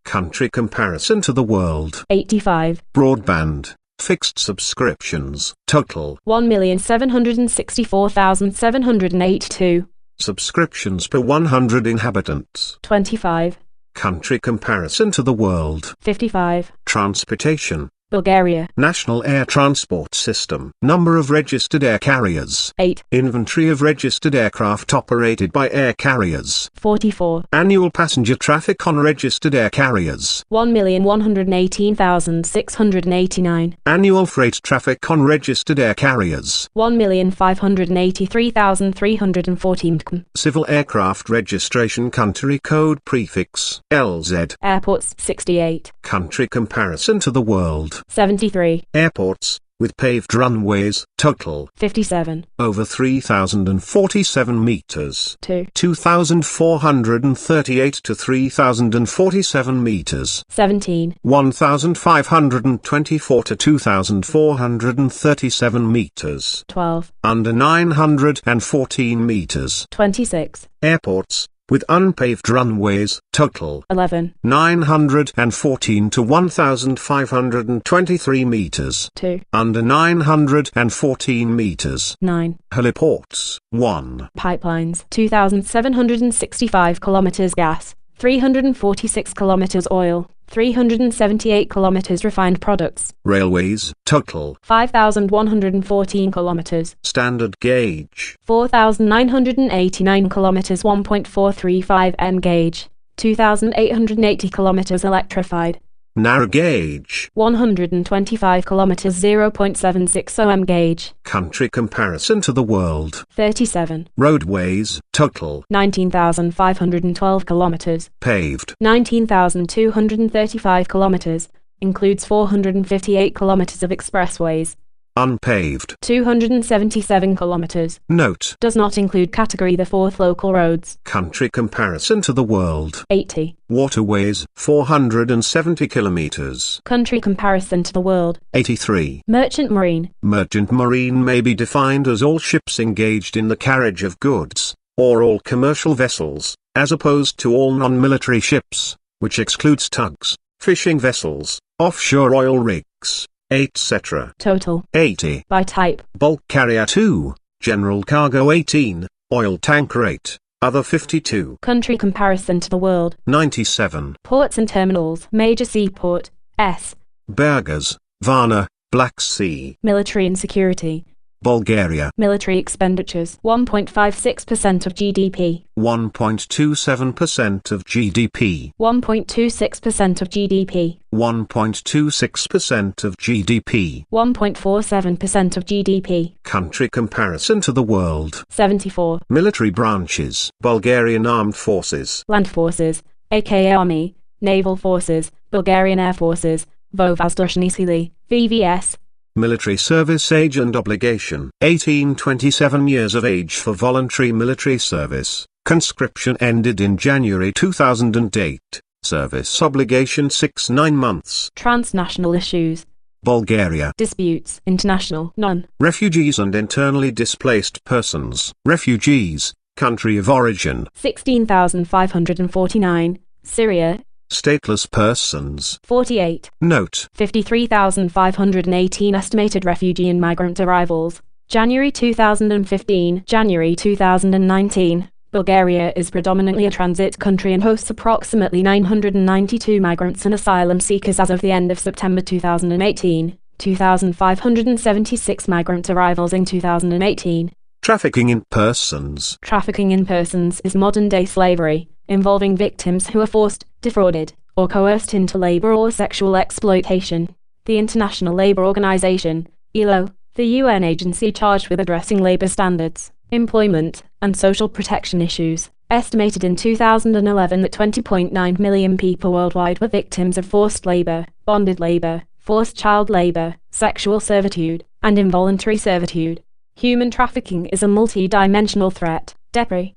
Country comparison to the world. 85. Broadband. Fixed subscriptions. Total. 1,764,782. Subscriptions per 100 inhabitants. 25. Country comparison to the world. 55. Transportation. Bulgaria. National air transport system. Number of registered air carriers. 8. Inventory of registered aircraft operated by air carriers. 44. Annual passenger traffic on registered air carriers. 1,118,689. Annual freight traffic on registered air carriers. 1,583,314. Civil aircraft registration country code prefix LZ. Airports 68. Country comparison to the world. 73. Airports, with paved runways, total. 57. Over 3,047 meters. 2. 2,438 to 3,047 meters. 17. 1,524 to 2,437 meters. 12. Under 914 meters. 26. Airports, with unpaved runways, total. 11. 914 to 1,523 meters. 2. Under 914 meters. 9. Heliports. 1. Pipelines 2,765 kilometers gas, 346 kilometers oil, 378 kilometers refined products. Railways, total. 5,114 kilometers. Standard gauge. 4,989 kilometers 1.435 m gauge. 2,880 kilometers electrified. Narrow gauge. 125 kilometers 0.760 m gauge. Country comparison to the world. 37. Roadways, total. 19,512 kilometers. Paved. 19,235 kilometers. Includes 458 kilometers of expressways. Unpaved. 277 kilometers. Note. Does not include category the 4th local roads. Country comparison to the world. 80. Waterways, 470 kilometers. Country comparison to the world. 83. Merchant marine. Merchant marine may be defined as all ships engaged in the carriage of goods, or all commercial vessels, as opposed to all non-military ships, which excludes tugs, fishing vessels, offshore oil rigs, etc. Total. 80. By type. Bulk carrier 2, general cargo 18, oil tanker 8, other 52. Country comparison to the world. 97. Ports and terminals. Major seaport. S. Burgas, Varna, Black Sea. Military and security. Bulgaria. Military expenditures 1.56% of GDP. 1.27% of GDP. 1.26% of GDP. 1.26% of GDP. 1.47% of GDP. Country comparison to the world. 74. Military branches. Bulgarian Armed Forces. Land Forces, aka Army, Naval Forces, Bulgarian Air Forces, Vovazdushny Sili, VVS. Military service age and obligation. 18-27 years of age for voluntary military service. Conscription ended in January 2008. Service obligation 6-9 months. Transnational issues. Bulgaria. Disputes, international, none. Refugees and internally displaced persons. Refugees, country of origin. 16,549. Syria. Stateless persons. 48. Note. 53,518 estimated refugee and migrant arrivals. January 2015, January 2019. Bulgaria is predominantly a transit country and hosts approximately 992 migrants and asylum seekers as of the end of September 2018, 2,576 migrant arrivals in 2018. Trafficking in persons. Trafficking in persons is modern-day slavery, involving victims who are forced, defrauded, or coerced into labor or sexual exploitation. The International Labour Organization, ILO, the UN agency charged with addressing labor standards, employment, and social protection issues, estimated in 2011 that 20.9 million people worldwide were victims of forced labor, bonded labor, forced child labor, sexual servitude, and involuntary servitude. Human trafficking is a multi-dimensional threat. Depre.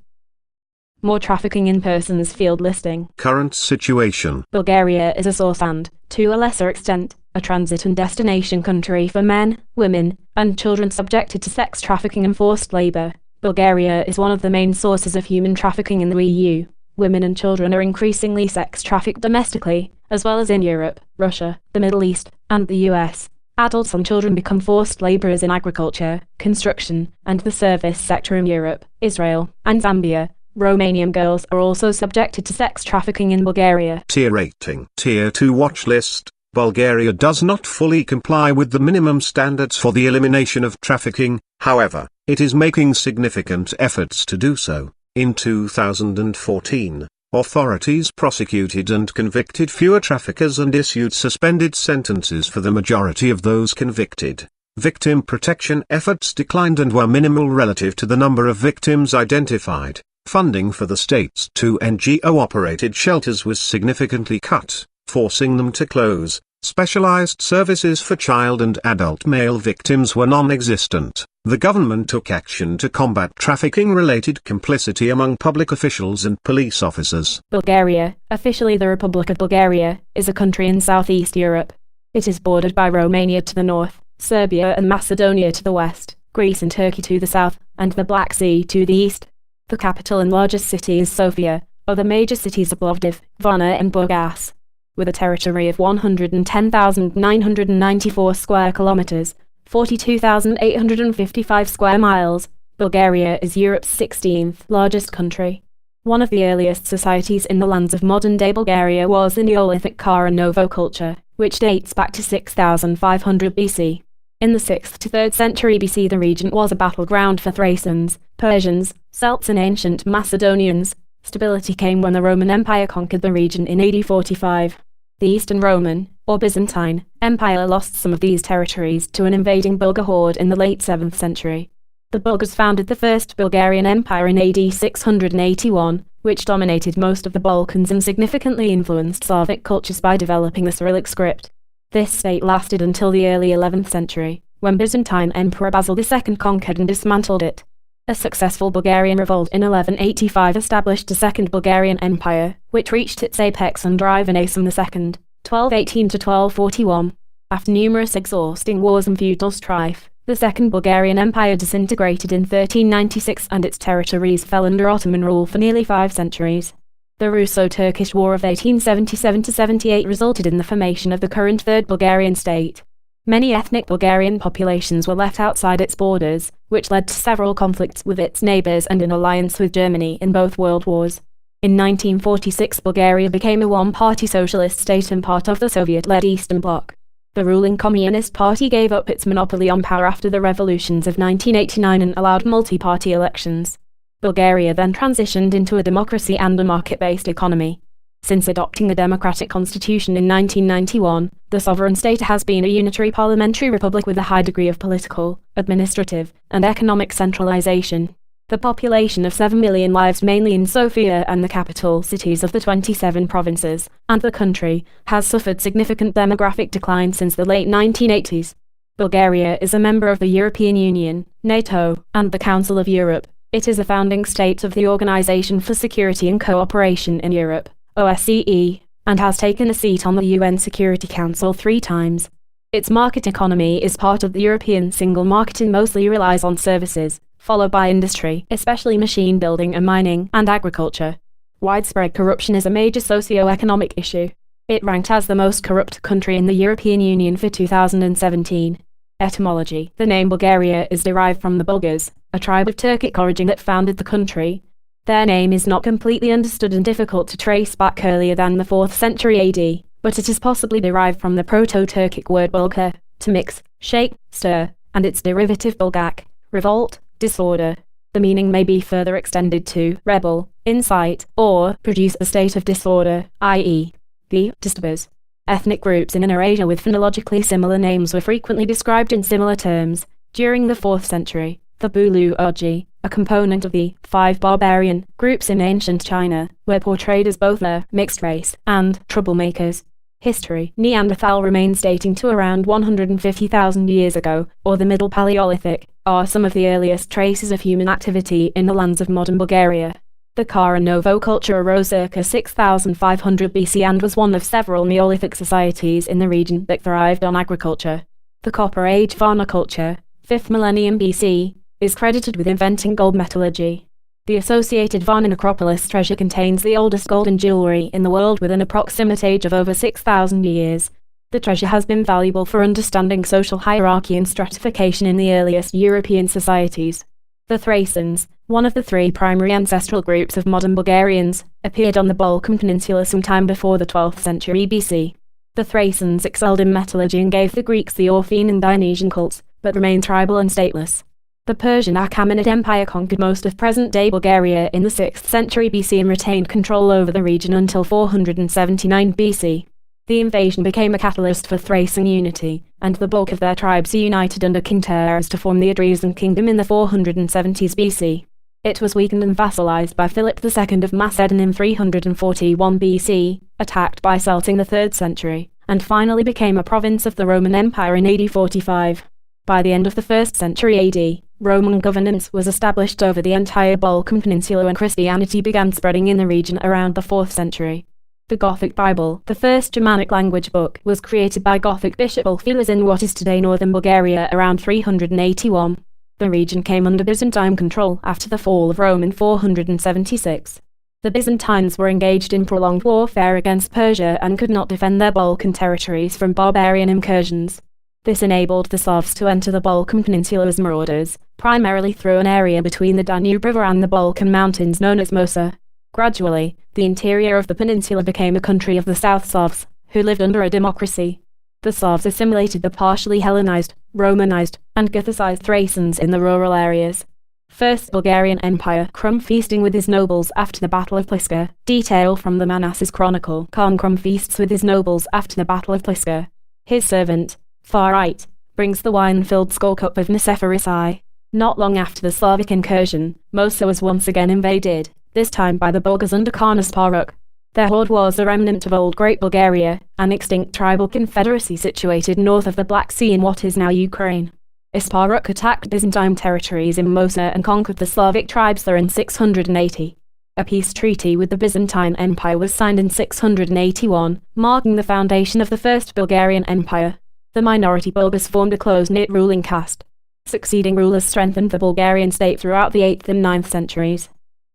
More trafficking in persons field listing. Current situation. Bulgaria is a source and, to a lesser extent, a transit and destination country for men, women, and children subjected to sex trafficking and forced labor. Bulgaria is one of the main sources of human trafficking in the EU. Women and children are increasingly sex trafficked domestically, as well as in Europe, Russia, the Middle East, and the US. Adults and children become forced laborers in agriculture, construction, and the service sector in Europe, Israel, and Zambia. Romanian girls are also subjected to sex trafficking in Bulgaria. Tier rating. Tier 2 watch list. Bulgaria does not fully comply with the minimum standards for the elimination of trafficking, however, it is making significant efforts to do so. In 2014, authorities prosecuted and convicted fewer traffickers and issued suspended sentences for the majority of those convicted. Victim protection efforts declined and were minimal relative to the number of victims identified. Funding for the state's 2 NGO-operated shelters was significantly cut, forcing them to close. Specialized services for child and adult male victims were non-existent. The government took action to combat trafficking-related complicity among public officials and police officers. Bulgaria, officially the Republic of Bulgaria, is a country in southeast Europe. It is bordered by Romania to the north, Serbia and Macedonia to the west, Greece and Turkey to the south, and the Black Sea to the east. The capital and largest city is Sofia. Other major cities are Plovdiv, Varna and Burgas. With a territory of 110,994 square kilometers, 42,855 square miles, Bulgaria is Europe's 16th largest country. One of the earliest societies in the lands of modern-day Bulgaria was the Neolithic Kara Novo culture, which dates back to 6500 BC. In the 6th to 3rd century BC, the region was a battleground for Thracians, Persians, Celts and ancient Macedonians. Stability came when the Roman Empire conquered the region in AD 45. The Eastern Roman, or Byzantine, Empire lost some of these territories to an invading Bulgar horde in the late 7th century. The Bulgars founded the First Bulgarian Empire in AD 681, which dominated most of the Balkans and significantly influenced Slavic cultures by developing the Cyrillic script. This state lasted until the early 11th century, when Byzantine Emperor Basil II conquered and dismantled it. A successful Bulgarian revolt in 1185 established a Second Bulgarian Empire, which reached its apex under Ivan Asim II, 1218–1241. After numerous exhausting wars and feudal strife, the Second Bulgarian Empire disintegrated in 1396 and its territories fell under Ottoman rule for nearly 5 centuries. The Russo-Turkish War of 1877–78 resulted in the formation of the current Third Bulgarian state. Many ethnic Bulgarian populations were left outside its borders, which led to several conflicts with its neighbors and an alliance with Germany in both world wars. In 1946, Bulgaria became a one-party socialist state and part of the Soviet-led Eastern Bloc. The ruling Communist Party gave up its monopoly on power after the revolutions of 1989 and allowed multi-party elections. Bulgaria then transitioned into a democracy and a market-based economy. Since adopting the democratic constitution in 1991, the sovereign state has been a unitary parliamentary republic with a high degree of political, administrative, and economic centralization. The population of 7 million lives mainly in Sofia and the capital cities of the 27 provinces, and the country has suffered significant demographic decline since the late 1980s. Bulgaria is a member of the European Union, NATO, and the Council of Europe. It is a founding state of the Organization for Security and Cooperation in Europe, OSCE, and has taken a seat on the UN Security Council 3 times. Its market economy is part of the European single market and mostly relies on services, followed by industry, especially machine building and mining, and agriculture. Widespread corruption is a major socio-economic issue. It ranked as the most corrupt country in the European Union for 2017. Etymology: the name Bulgaria is derived from the Bulgars, a tribe of Turkic origin that founded the country. Their name is not completely understood and difficult to trace back earlier than the 4th century AD, but it is possibly derived from the Proto-Turkic word bulgar, to mix, shake, stir, and its derivative bulgak, revolt, disorder. The meaning may be further extended to rebel, incite, or produce a state of disorder, i.e., the disturbers. Ethnic groups in Inner Asia with phonologically similar names were frequently described in similar terms. During the 4th century, the Bulu Ogi, a component of the 5 barbarian groups in ancient China, were portrayed as both a mixed race and troublemakers. History: Neanderthal remains dating to around 150,000 years ago, or the Middle Paleolithic, are some of the earliest traces of human activity in the lands of modern Bulgaria. The Kara Novo culture arose circa 6500 BC and was one of several Neolithic societies in the region that thrived on agriculture. The Copper Age Varna culture, 5th millennium BC, is credited with inventing gold metallurgy. The associated Varna necropolis treasure contains the oldest golden jewelry in the world with an approximate age of over 6,000 years. The treasure has been valuable for understanding social hierarchy and stratification in the earliest European societies. The Thracians, one of the 3 primary ancestral groups of modern Bulgarians, appeared on the Balkan Peninsula sometime before the 12th century BC. The Thracians excelled in metallurgy and gave the Greeks the Orphean and Dionysian cults, but remained tribal and stateless. The Persian Achaemenid Empire conquered most of present-day Bulgaria in the 6th century BC and retained control over the region until 479 BC. The invasion became a catalyst for Thracian unity, and the bulk of their tribes united under King Taras to form the Edrisian kingdom in the 470s BC. It was weakened and vassalized by Philip II of Macedon in 341 BC, attacked by Celt in the 3rd century, and finally became a province of the Roman Empire in AD 45. By the end of the 1st century AD, Roman governance was established over the entire Balkan Peninsula and Christianity began spreading in the region around the 4th century. The Gothic Bible, the first Germanic language book, was created by Gothic bishop Ulfilas in what is today northern Bulgaria around 381. The region came under Byzantine control after the fall of Rome in 476. The Byzantines were engaged in prolonged warfare against Persia and could not defend their Balkan territories from barbarian incursions. This enabled the Slavs to enter the Balkan Peninsula as marauders, primarily through an area between the Danube River and the Balkan Mountains known as Mosa. Gradually, the interior of the peninsula became a country of the South Slavs, who lived under a democracy. The Slavs assimilated the partially Hellenized, Romanized, and Gothicized Thracians in the rural areas. First Bulgarian Empire, Krum feasting with his nobles after the Battle of Pliska. Detail from the Manassas Chronicle. Khan Krum feasts with his nobles after the Battle of Pliska. His servant, Farait, brings the wine-filled skull cup of Nicephorus. Not long after the Slavic incursion, Mosa was once again invaded, this time by the Bulgars under Khan Asparuk. Their horde was a remnant of old Great Bulgaria, an extinct tribal confederacy situated north of the Black Sea in what is now Ukraine. Asparuk attacked Byzantine territories in Mosa and conquered the Slavic tribes there in 680. A peace treaty with the Byzantine Empire was signed in 681, marking the foundation of the First Bulgarian Empire. The minority Bulgars formed a close-knit ruling caste. Succeeding rulers strengthened the Bulgarian state throughout the 8th and 9th centuries.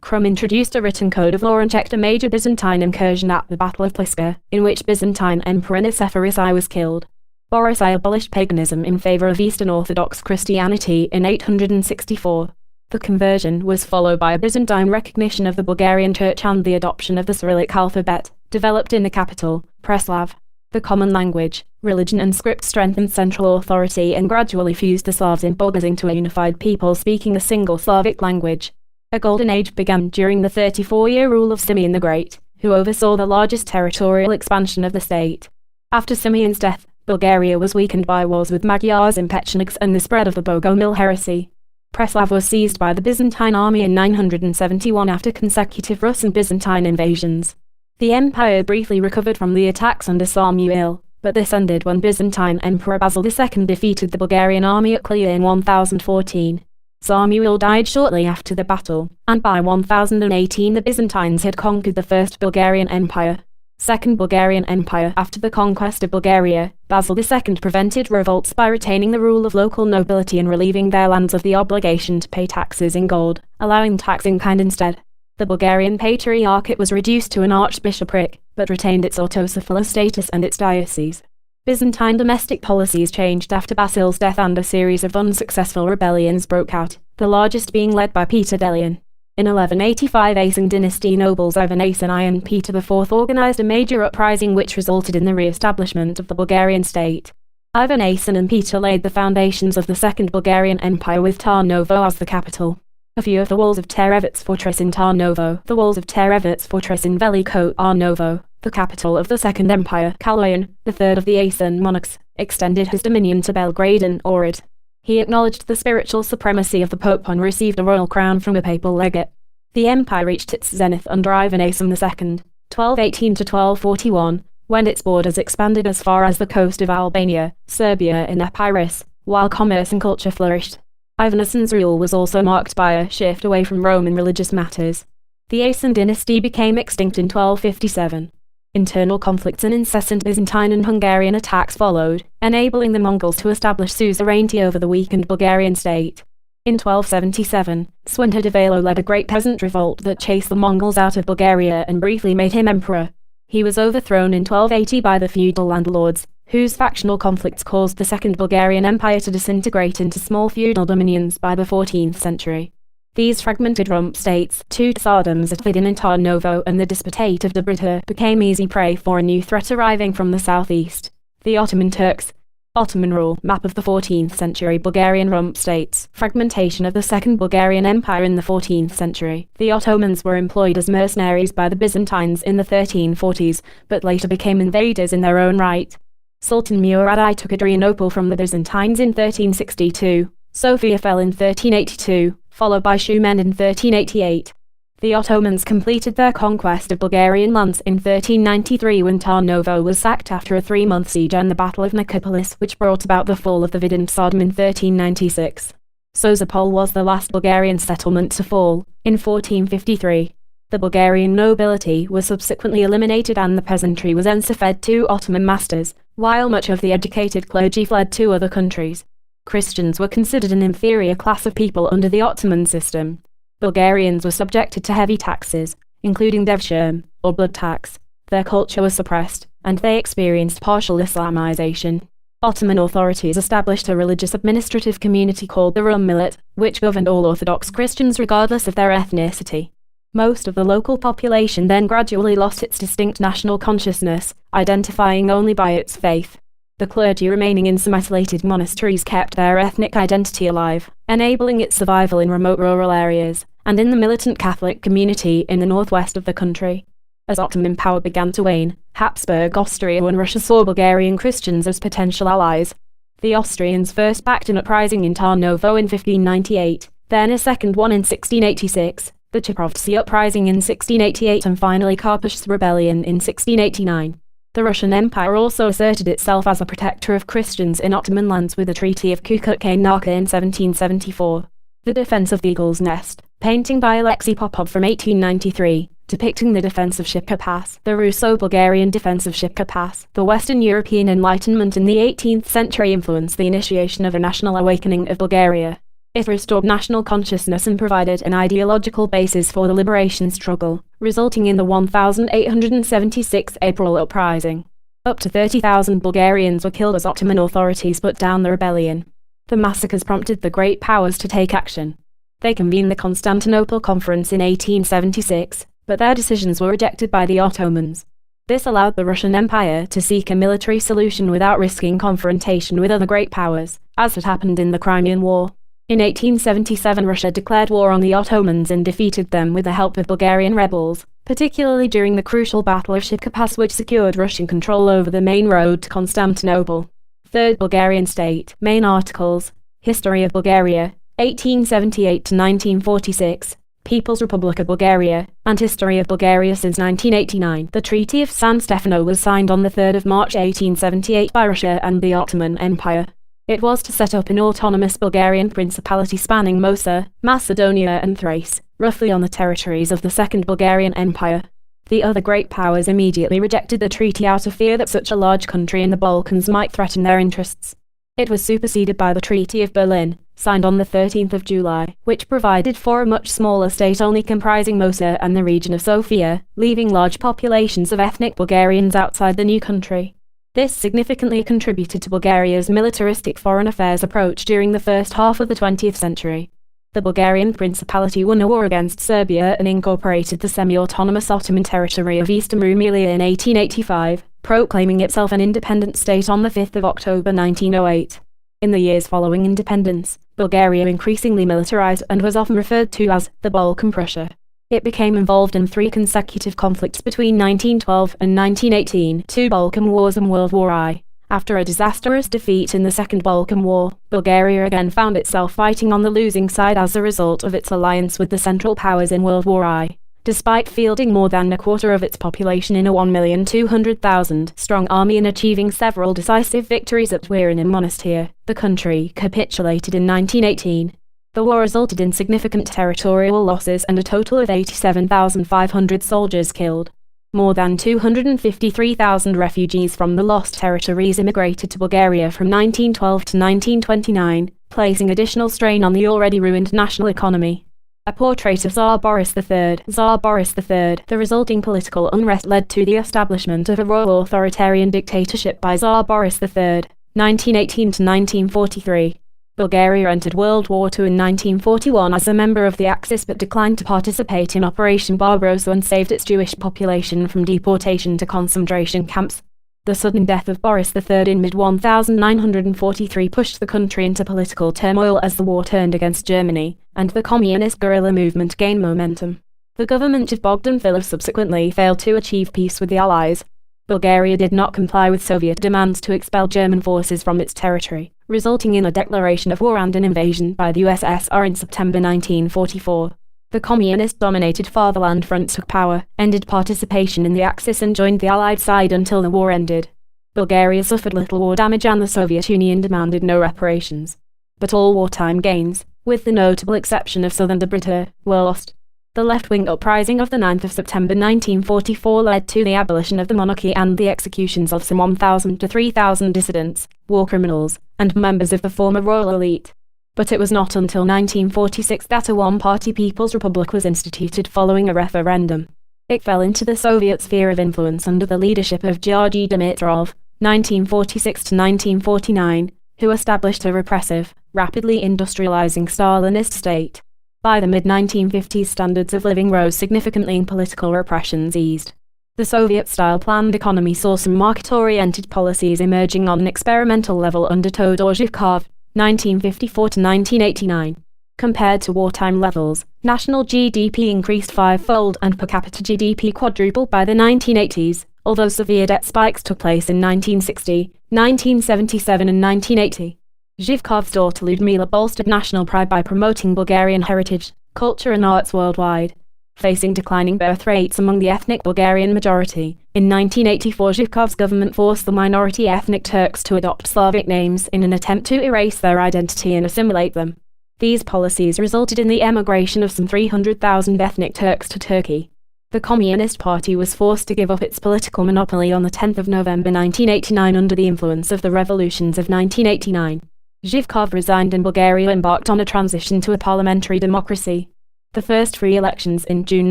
Krum introduced a written code of law and checked a major Byzantine incursion at the Battle of Pliska, in which Byzantine Emperor Nicephorus I was killed. Boris I abolished paganism in favor of Eastern Orthodox Christianity in 864. The conversion was followed by a Byzantine recognition of the Bulgarian Church and the adoption of the Cyrillic alphabet, developed in the capital, Preslav. The common language, religion and script strengthened central authority and gradually fused the Slavs in Bulgars into a unified people speaking a single Slavic language. A golden age began during the 34-year rule of Simeon the Great, who oversaw the largest territorial expansion of the state. After Simeon's death, Bulgaria was weakened by wars with Magyars and Pechenegs and the spread of the Bogomil heresy. Preslav was seized by the Byzantine army in 971 after consecutive Rus and Byzantine invasions. The empire briefly recovered from the attacks under Samuil, but this ended when Byzantine Emperor Basil II defeated the Bulgarian army at Clea in 1014. Samuil died shortly after the battle, and by 1018 the Byzantines had conquered the First Bulgarian Empire. Second Bulgarian Empire. After the conquest of Bulgaria, Basil II prevented revolts by retaining the rule of local nobility and relieving their lands of the obligation to pay taxes in gold, allowing tax in kind instead. The Bulgarian Patriarchate was reduced to an archbishopric, but retained its autocephalous status and its diocese. Byzantine domestic policies changed after Basil's death and a series of unsuccessful rebellions broke out, the largest being led by Peter Delian. In 1185, Asen dynasty nobles Ivan Asen I and Peter IV organized a major uprising which resulted in the re-establishment of the Bulgarian state. Ivan Asen and Peter laid the foundations of the Second Bulgarian Empire with Tarnovo as the capital. A few of the walls of Terevets fortress in Tarnovo, the walls of Terevets fortress in Veliko Arnovo, the capital of the Second Empire, Kaloyan, the third of the Asen monarchs, extended his dominion to Belgrade and Ohrid. He acknowledged the spiritual supremacy of the Pope and received a royal crown from a papal legate. The empire reached its zenith under Ivan Asen II, 1218 to 1241, when its borders expanded as far as the coast of Albania, Serbia and Epirus, while commerce and culture flourished. Ivan Asen's rule was also marked by a shift away from Roman religious matters. The Asen dynasty became extinct in 1257. Internal conflicts and incessant Byzantine and Hungarian attacks followed, enabling the Mongols to establish suzerainty over the weakened Bulgarian state. In 1277, Swinhardevalo led a great peasant revolt that chased the Mongols out of Bulgaria and briefly made him emperor. He was overthrown in 1280 by the feudal landlords, whose factional conflicts caused the Second Bulgarian Empire to disintegrate into small feudal dominions by the 14th century. These fragmented rump states, two tsardoms at Vidin and Tarnovo and the Despotate of Dobrita, became easy prey for a new threat arriving from the southeast, the Ottoman Turks. Ottoman rule, map of the 14th century Bulgarian rump states, fragmentation of the Second Bulgarian Empire in the 14th century. The Ottomans were employed as mercenaries by the Byzantines in the 1340s, but later became invaders in their own right. Sultan Murad I took Adrianople from the Byzantines in 1362. Sofia fell in 1382, followed by Shumen in 1388. The Ottomans completed their conquest of Bulgarian lands in 1393 when Tarnovo was sacked after a 3-month siege and the Battle of Nicopolis, which brought about the fall of the Vidin Tsardom in 1396. Sozopol was the last Bulgarian settlement to fall, in 1453. The Bulgarian nobility was subsequently eliminated and the peasantry was ensuffled to Ottoman masters, while much of the educated clergy fled to other countries. Christians were considered an inferior class of people under the Ottoman system. Bulgarians were subjected to heavy taxes, including devshirm, or blood tax. Their culture was suppressed, and they experienced partial Islamization. Ottoman authorities established a religious administrative community called the Rum Millet, which governed all Orthodox Christians regardless of their ethnicity. Most of the local population then gradually lost its distinct national consciousness, identifying only by its faith. The clergy remaining in some isolated monasteries kept their ethnic identity alive, enabling its survival in remote rural areas, and in the militant Catholic community in the northwest of the country. As Ottoman power began to wane, Habsburg Austria and Russia saw Bulgarian Christians as potential allies. The Austrians first backed an uprising in Tarnovo in 1598, then a second one in 1686, the Cheprovtsi uprising in 1688 and finally Karpash's rebellion in 1689. The Russian Empire also asserted itself as a protector of Christians in Ottoman lands with the Treaty of Kukut-Kain-Narka in 1774. The Defense of the Eagle's Nest, painting by Alexei Popov from 1893, depicting the defense of Shipka Pass, the Russo-Bulgarian defense of Shipka Pass. The Western European Enlightenment in the 18th century influenced the initiation of a national awakening of Bulgaria. It restored national consciousness and provided an ideological basis for the liberation struggle, resulting in the 1876 April Uprising. Up to 30,000 Bulgarians were killed as Ottoman authorities put down the rebellion. The massacres prompted the Great Powers to take action. They convened the Constantinople Conference in 1876, but their decisions were rejected by the Ottomans. This allowed the Russian Empire to seek a military solution without risking confrontation with other great powers, as had happened in the Crimean War. In 1877 Russia declared war on the Ottomans and defeated them with the help of Bulgarian rebels, particularly during the crucial Battle of Shipka Pass, which secured Russian control over the main road to Constantinople. Third Bulgarian State. Main articles. History of Bulgaria, 1878 to 1946. People's Republic of Bulgaria, and History of Bulgaria since 1989. The Treaty of San Stefano was signed on the 3rd of March 1878 by Russia and the Ottoman Empire. It was to set up an autonomous Bulgarian principality spanning Mosa, Macedonia and Thrace, roughly on the territories of the Second Bulgarian Empire. The other great powers immediately rejected the treaty out of fear that such a large country in the Balkans might threaten their interests. It was superseded by the Treaty of Berlin, signed on the 13th of July, which provided for a much smaller state only comprising Mostar and the region of Sofia, leaving large populations of ethnic Bulgarians outside the new country. This significantly contributed to Bulgaria's militaristic foreign affairs approach during the first half of the 20th century. The Bulgarian Principality won a war against Serbia and incorporated the semi-autonomous Ottoman territory of Eastern Rumelia in 1885, proclaiming itself an independent state on the 5th of October 1908. In the years following independence, Bulgaria increasingly militarized and was often referred to as the Balkan Prussia. It became involved in 3 consecutive conflicts between 1912 and 1918, 2 Balkan Wars and World War I. After a disastrous defeat in the Second Balkan War, Bulgaria again found itself fighting on the losing side as a result of its alliance with the Central Powers in World War I. Despite fielding more than a quarter of its population in a 1,200,000 strong army and achieving several decisive victories at Wirin and Monastir, the country capitulated in 1918. The war resulted in significant territorial losses and a total of 87,500 soldiers killed. More than 253,000 refugees from the lost territories immigrated to Bulgaria from 1912 to 1929, placing additional strain on the already ruined national economy. A portrait of Tsar Boris III. The resulting political unrest led to the establishment of a royal authoritarian dictatorship by Tsar Boris III, 1918 to 1943. Bulgaria entered World War II in 1941 as a member of the Axis but declined to participate in Operation Barbarossa and saved its Jewish population from deportation to concentration camps. The sudden death of Boris III in mid-1943 pushed the country into political turmoil as the war turned against Germany, and the communist guerrilla movement gained momentum. The government of Bogdan Filat subsequently failed to achieve peace with the Allies. Bulgaria did not comply with Soviet demands to expel German forces from its territory, resulting in a declaration of war and an invasion by the USSR in September 1944. The communist-dominated Fatherland Front took power, ended participation in the Axis and joined the Allied side until the war ended. Bulgaria suffered little war damage and the Soviet Union demanded no reparations. But all wartime gains, with the notable exception of southern Dobruja, were lost. The left-wing uprising of the 9th of September 1944 led to the abolition of the monarchy and the executions of some 1,000 to 3,000 dissidents, war criminals, and members of the former royal elite. But it was not until 1946 that a one-party People's Republic was instituted following a referendum. It fell into the Soviet sphere of influence under the leadership of Georgy Dimitrov, 1946 to 1949, who established a repressive, rapidly industrializing Stalinist state. By the mid-1950s, standards of living rose significantly and political repressions eased. The Soviet-style planned economy saw some market-oriented policies emerging on an experimental level under Todor Zhivkov, 1954 to 1989. Compared to wartime levels, national GDP increased 5-fold and per capita GDP quadrupled by the 1980s, although severe debt spikes took place in 1960, 1977 and 1980. Zhivkov's daughter Lyudmila bolstered national pride by promoting Bulgarian heritage, culture and arts worldwide. Facing declining birth rates among the ethnic Bulgarian majority, in 1984 Zhivkov's government forced the minority ethnic Turks to adopt Slavic names in an attempt to erase their identity and assimilate them. These policies resulted in the emigration of some 300,000 ethnic Turks to Turkey. The Communist Party was forced to give up its political monopoly on the 10th of November 1989 under the influence of the revolutions of 1989. Zhivkov resigned and Bulgaria embarked on a transition to a parliamentary democracy. The first free elections in June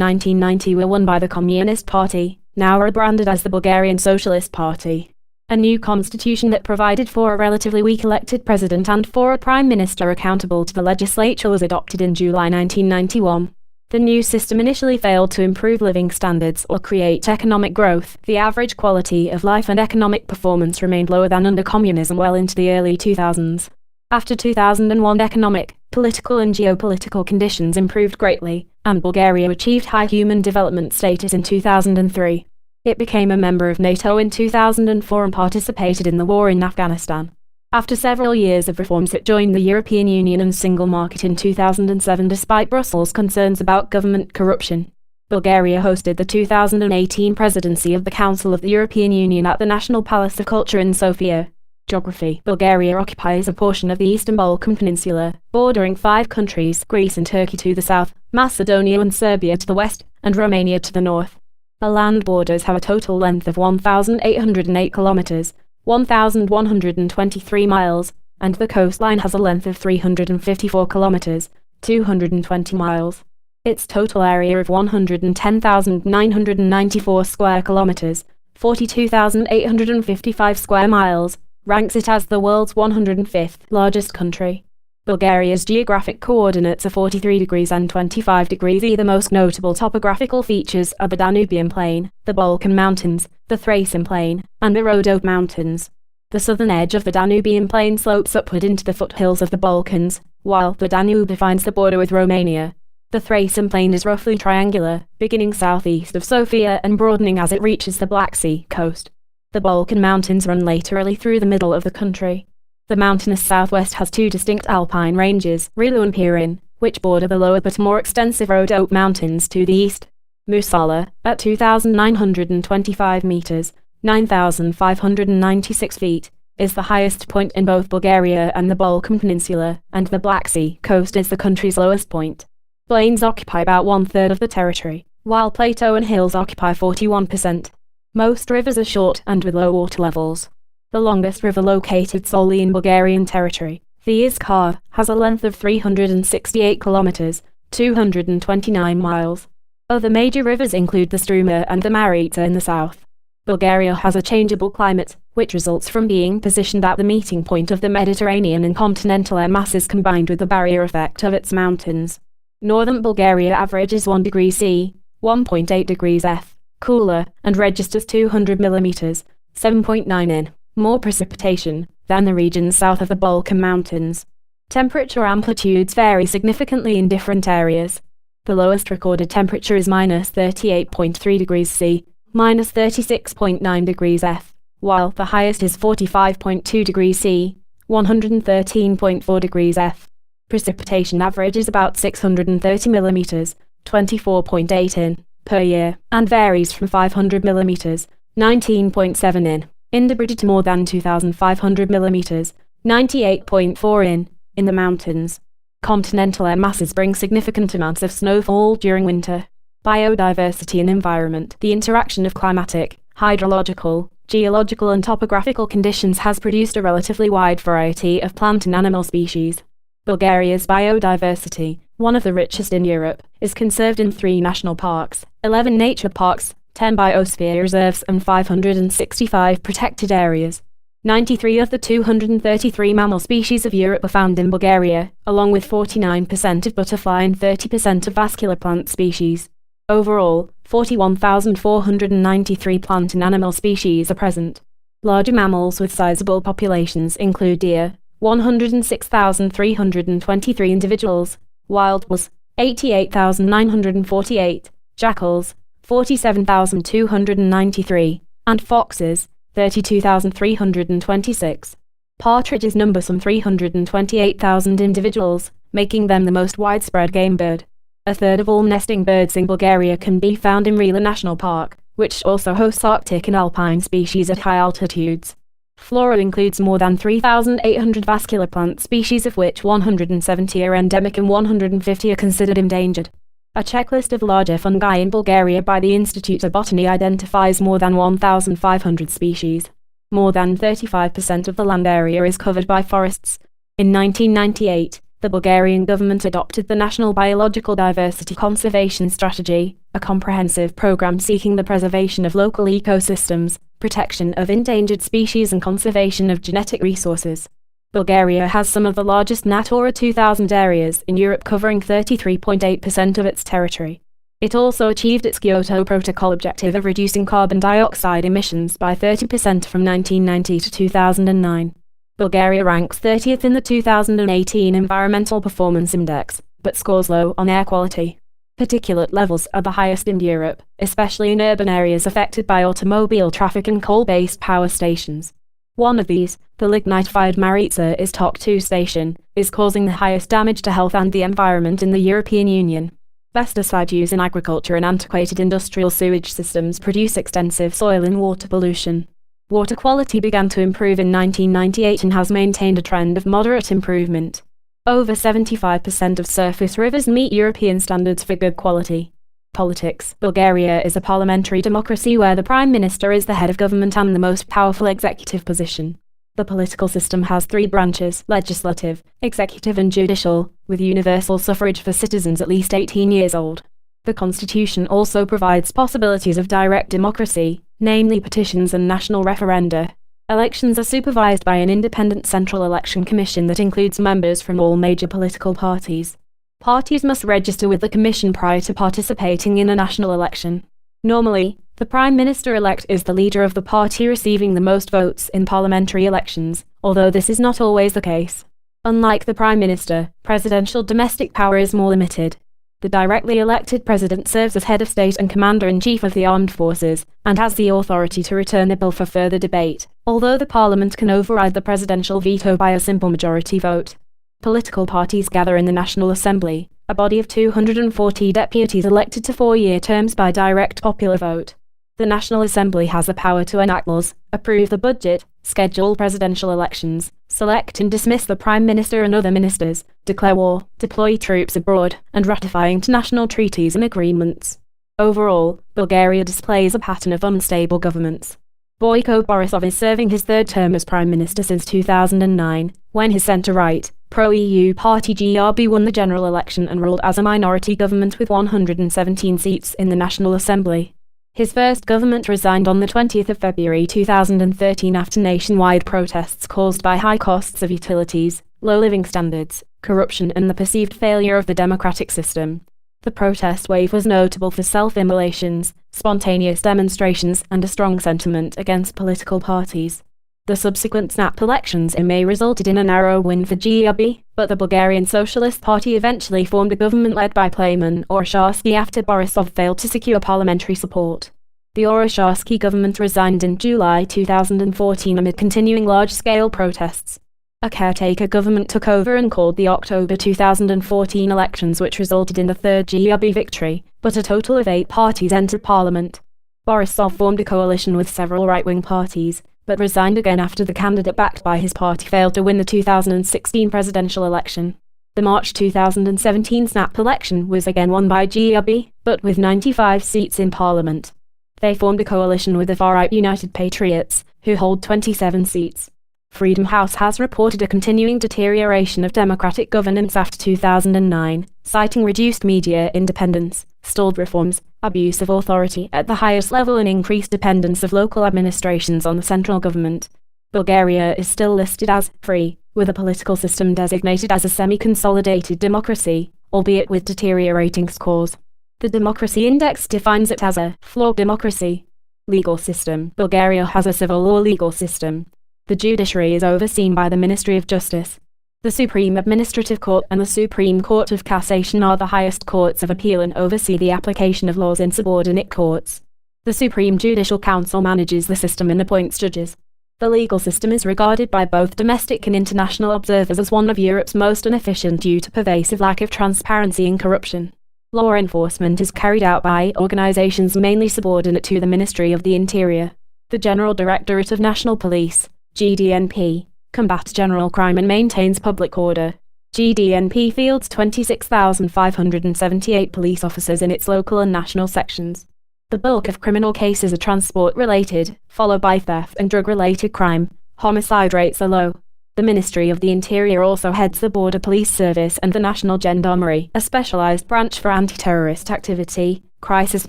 1990 were won by the Communist Party, now rebranded as the Bulgarian Socialist Party. A new constitution that provided for a relatively weak elected president and for a prime minister accountable to the legislature was adopted in July 1991. The new system initially failed to improve living standards or create economic growth. The average quality of life and economic performance remained lower than under communism well into the early 2000s. After 2001, economic, political and geopolitical conditions improved greatly, and Bulgaria achieved high human development status in 2003. It became a member of NATO in 2004 and participated in the war in Afghanistan. After several years of reforms, it joined the European Union and single market in 2007 despite Brussels' concerns about government corruption. Bulgaria hosted the 2018 presidency of the Council of the European Union at the National Palace of Culture in Sofia. Geography: Bulgaria occupies a portion of the Eastern Balkan Peninsula, bordering 5 countries, Greece and Turkey to the south, Macedonia and Serbia to the west, and Romania to the north. The land borders have a total length of 1,808 kilometers, 1,123 miles, and the coastline has a length of 354 kilometers, 220 miles. Its total area of 110,994 square kilometers, 42,855 square miles, ranks it as the world's 105th largest country. Bulgaria's geographic coordinates are 43 degrees and 25 degrees E. The most notable topographical features are the Danubian Plain, the Balkan Mountains, the Thracian Plain, and the Rhodope Mountains. The southern edge of the Danubian Plain slopes upward into the foothills of the Balkans, while the Danube defines the border with Romania. The Thracian Plain is roughly triangular, beginning southeast of Sofia and broadening as it reaches the Black Sea coast. The Balkan Mountains run laterally through the middle of the country. The mountainous southwest has two distinct alpine ranges, Rilu and Pirin, which border the lower but more extensive Rhodope Mountains to the east. Musala, at 2,925 meters, 9,596 feet, is the highest point in both Bulgaria and the Balkan Peninsula, and the Black Sea coast is the country's lowest point. Plains occupy about one-third of the territory, while plateau and hills occupy 41%. Most rivers are short and with low water levels. The longest river located solely in Bulgarian territory, the Iskar, has a length of 368 kilometers, 229 miles. Other major rivers include the Struma and the Maritsa in the south. Bulgaria has a changeable climate, which results from being positioned at the meeting point of the Mediterranean and continental air masses combined with the barrier effect of its mountains. Northern Bulgaria averages 1 degree C, 1.8 degrees F, cooler, and registers 200 millimeters, 7.9 in, more precipitation than the regions south of the Balkan Mountains. Temperature amplitudes vary significantly in different areas. The lowest recorded temperature is minus 38.3 degrees C, minus 36.9 degrees F, while the highest is 45.2 degrees C, 113.4 degrees F. Precipitation averages about 630 millimeters, 24.8 in, per year, and varies from 500 millimeters, 19.7 in Dobrida to more than 2,500 millimeters, 98.4 in the mountains. Continental air masses bring significant amounts of snowfall during winter. Biodiversity and environment. The interaction of climatic, hydrological, geological and topographical conditions has produced a relatively wide variety of plant and animal species. Bulgaria's biodiversity, one of the richest in Europe, is conserved in 3 national parks, 11 nature parks, 10 biosphere reserves and 565 protected areas. 93 of the 233 mammal species of Europe are found in Bulgaria, along with 49% of butterfly and 30% of vascular plant species. Overall, 41,493 plant and animal species are present. Larger mammals with sizable populations include deer, 106,323 individuals, wild bulls, 88,948, jackals, 47,293, and foxes, 32,326. Partridges number some 328,000 individuals, making them the most widespread game bird. A third of all nesting birds in Bulgaria can be found in Rila National Park, which also hosts Arctic and alpine species at high altitudes. Flora includes more than 3,800 vascular plant species, of which 170 are endemic and 150 are considered endangered. A checklist of larger fungi in Bulgaria by the Institute of Botany identifies more than 1,500 species. More than 35% of the land area is covered by forests. In 1998, the Bulgarian government adopted the National Biological Diversity Conservation Strategy, a comprehensive program seeking the preservation of local ecosystems, protection of endangered species and conservation of genetic resources. Bulgaria has some of the largest Natura 2000 areas in Europe, covering 33.8% of its territory. It also achieved its Kyoto Protocol objective of reducing carbon dioxide emissions by 30% from 1990 to 2009. Bulgaria ranks 30th in the 2018 Environmental Performance Index, but scores low on air quality. Particulate levels are the highest in Europe, especially in urban areas affected by automobile traffic and coal-based power stations. One of these, the lignite-fired Maritsa Istok 2 station, is causing the highest damage to health and the environment in the European Union. Pesticide use in agriculture and antiquated industrial sewage systems produce extensive soil and water pollution. Water quality began to improve in 1998 and has maintained a trend of moderate improvement. Over 75% of surface rivers meet European standards for good quality. Politics. Bulgaria is a parliamentary democracy where the Prime Minister is the head of government and the most powerful executive position. The political system has three branches: legislative, executive and judicial, with universal suffrage for citizens at least 18 years old. The constitution also provides possibilities of direct democracy, namely petitions and national referenda. Elections are supervised by an independent central election commission that includes members from all major political parties. Parties must register with the commission prior to participating in a national election. Normally, the Prime Minister-elect is the leader of the party receiving the most votes in parliamentary elections, although this is not always the case. Unlike the Prime Minister, presidential domestic power is more limited. The directly elected president serves as head of state and commander-in-chief of the armed forces, and has the authority to return a bill for further debate, although the parliament can override the presidential veto by a simple majority vote. Political parties gather in the National Assembly, a body of 240 deputies elected to 4-year terms by direct popular vote. The National Assembly has the power to enact laws, approve the budget, schedule presidential elections, select and dismiss the Prime Minister and other ministers, declare war, deploy troops abroad, and ratify international treaties and agreements. Overall, Bulgaria displays a pattern of unstable governments. Boyko Borisov is serving his third term as Prime Minister since 2009, when his centre-right, pro-EU party GRB won the general election and ruled as a minority government with 117 seats in the National Assembly. His first government resigned on the 20th of February 2013 after nationwide protests caused by high costs of utilities, low living standards, corruption and the perceived failure of the democratic system. The protest wave was notable for self-immolations, spontaneous demonstrations and a strong sentiment against political parties. The subsequent snap elections in May resulted in a narrow win for GRB, but the Bulgarian Socialist Party eventually formed a government led by Plamen Orosharsky after Borisov failed to secure parliamentary support. The Orosharsky government resigned in July 2014 amid continuing large-scale protests. A caretaker government took over and called the October 2014 elections, which resulted in the third GRB victory, but a total of 8 parties entered parliament. Borisov formed a coalition with several right-wing parties, but resigned again after the candidate backed by his party failed to win the 2016 presidential election. The March 2017 snap election was again won by GRB, but with 95 seats in parliament. They formed a coalition with the far-right United Patriots, who hold 27 seats. Freedom House has reported a continuing deterioration of democratic governance after 2009, citing reduced media independence, stalled reforms, abuse of authority at the highest level and increased dependence of local administrations on the central government. Bulgaria is still listed as free, with a political system designated as a semi-consolidated democracy, albeit with deteriorating scores. The Democracy Index defines it as a flawed democracy. Legal system. Bulgaria has a civil law legal system. The judiciary is overseen by the Ministry of Justice. The Supreme Administrative Court and the Supreme Court of Cassation are the highest courts of appeal and oversee the application of laws in subordinate courts. The Supreme Judicial Council manages the system and appoints judges. The legal system is regarded by both domestic and international observers as one of Europe's most inefficient due to pervasive lack of transparency and corruption. Law enforcement is carried out by organizations mainly subordinate to the Ministry of the Interior. The General Directorate of National Police, GDNP, combats general crime and maintains public order. GDNP fields 26,578 police officers in its local and national sections. The bulk of criminal cases are transport-related, followed by theft and drug-related crime. Homicide rates are low. The Ministry of the Interior also heads the Border Police Service and the National Gendarmerie, a specialized branch for anti-terrorist activity, crisis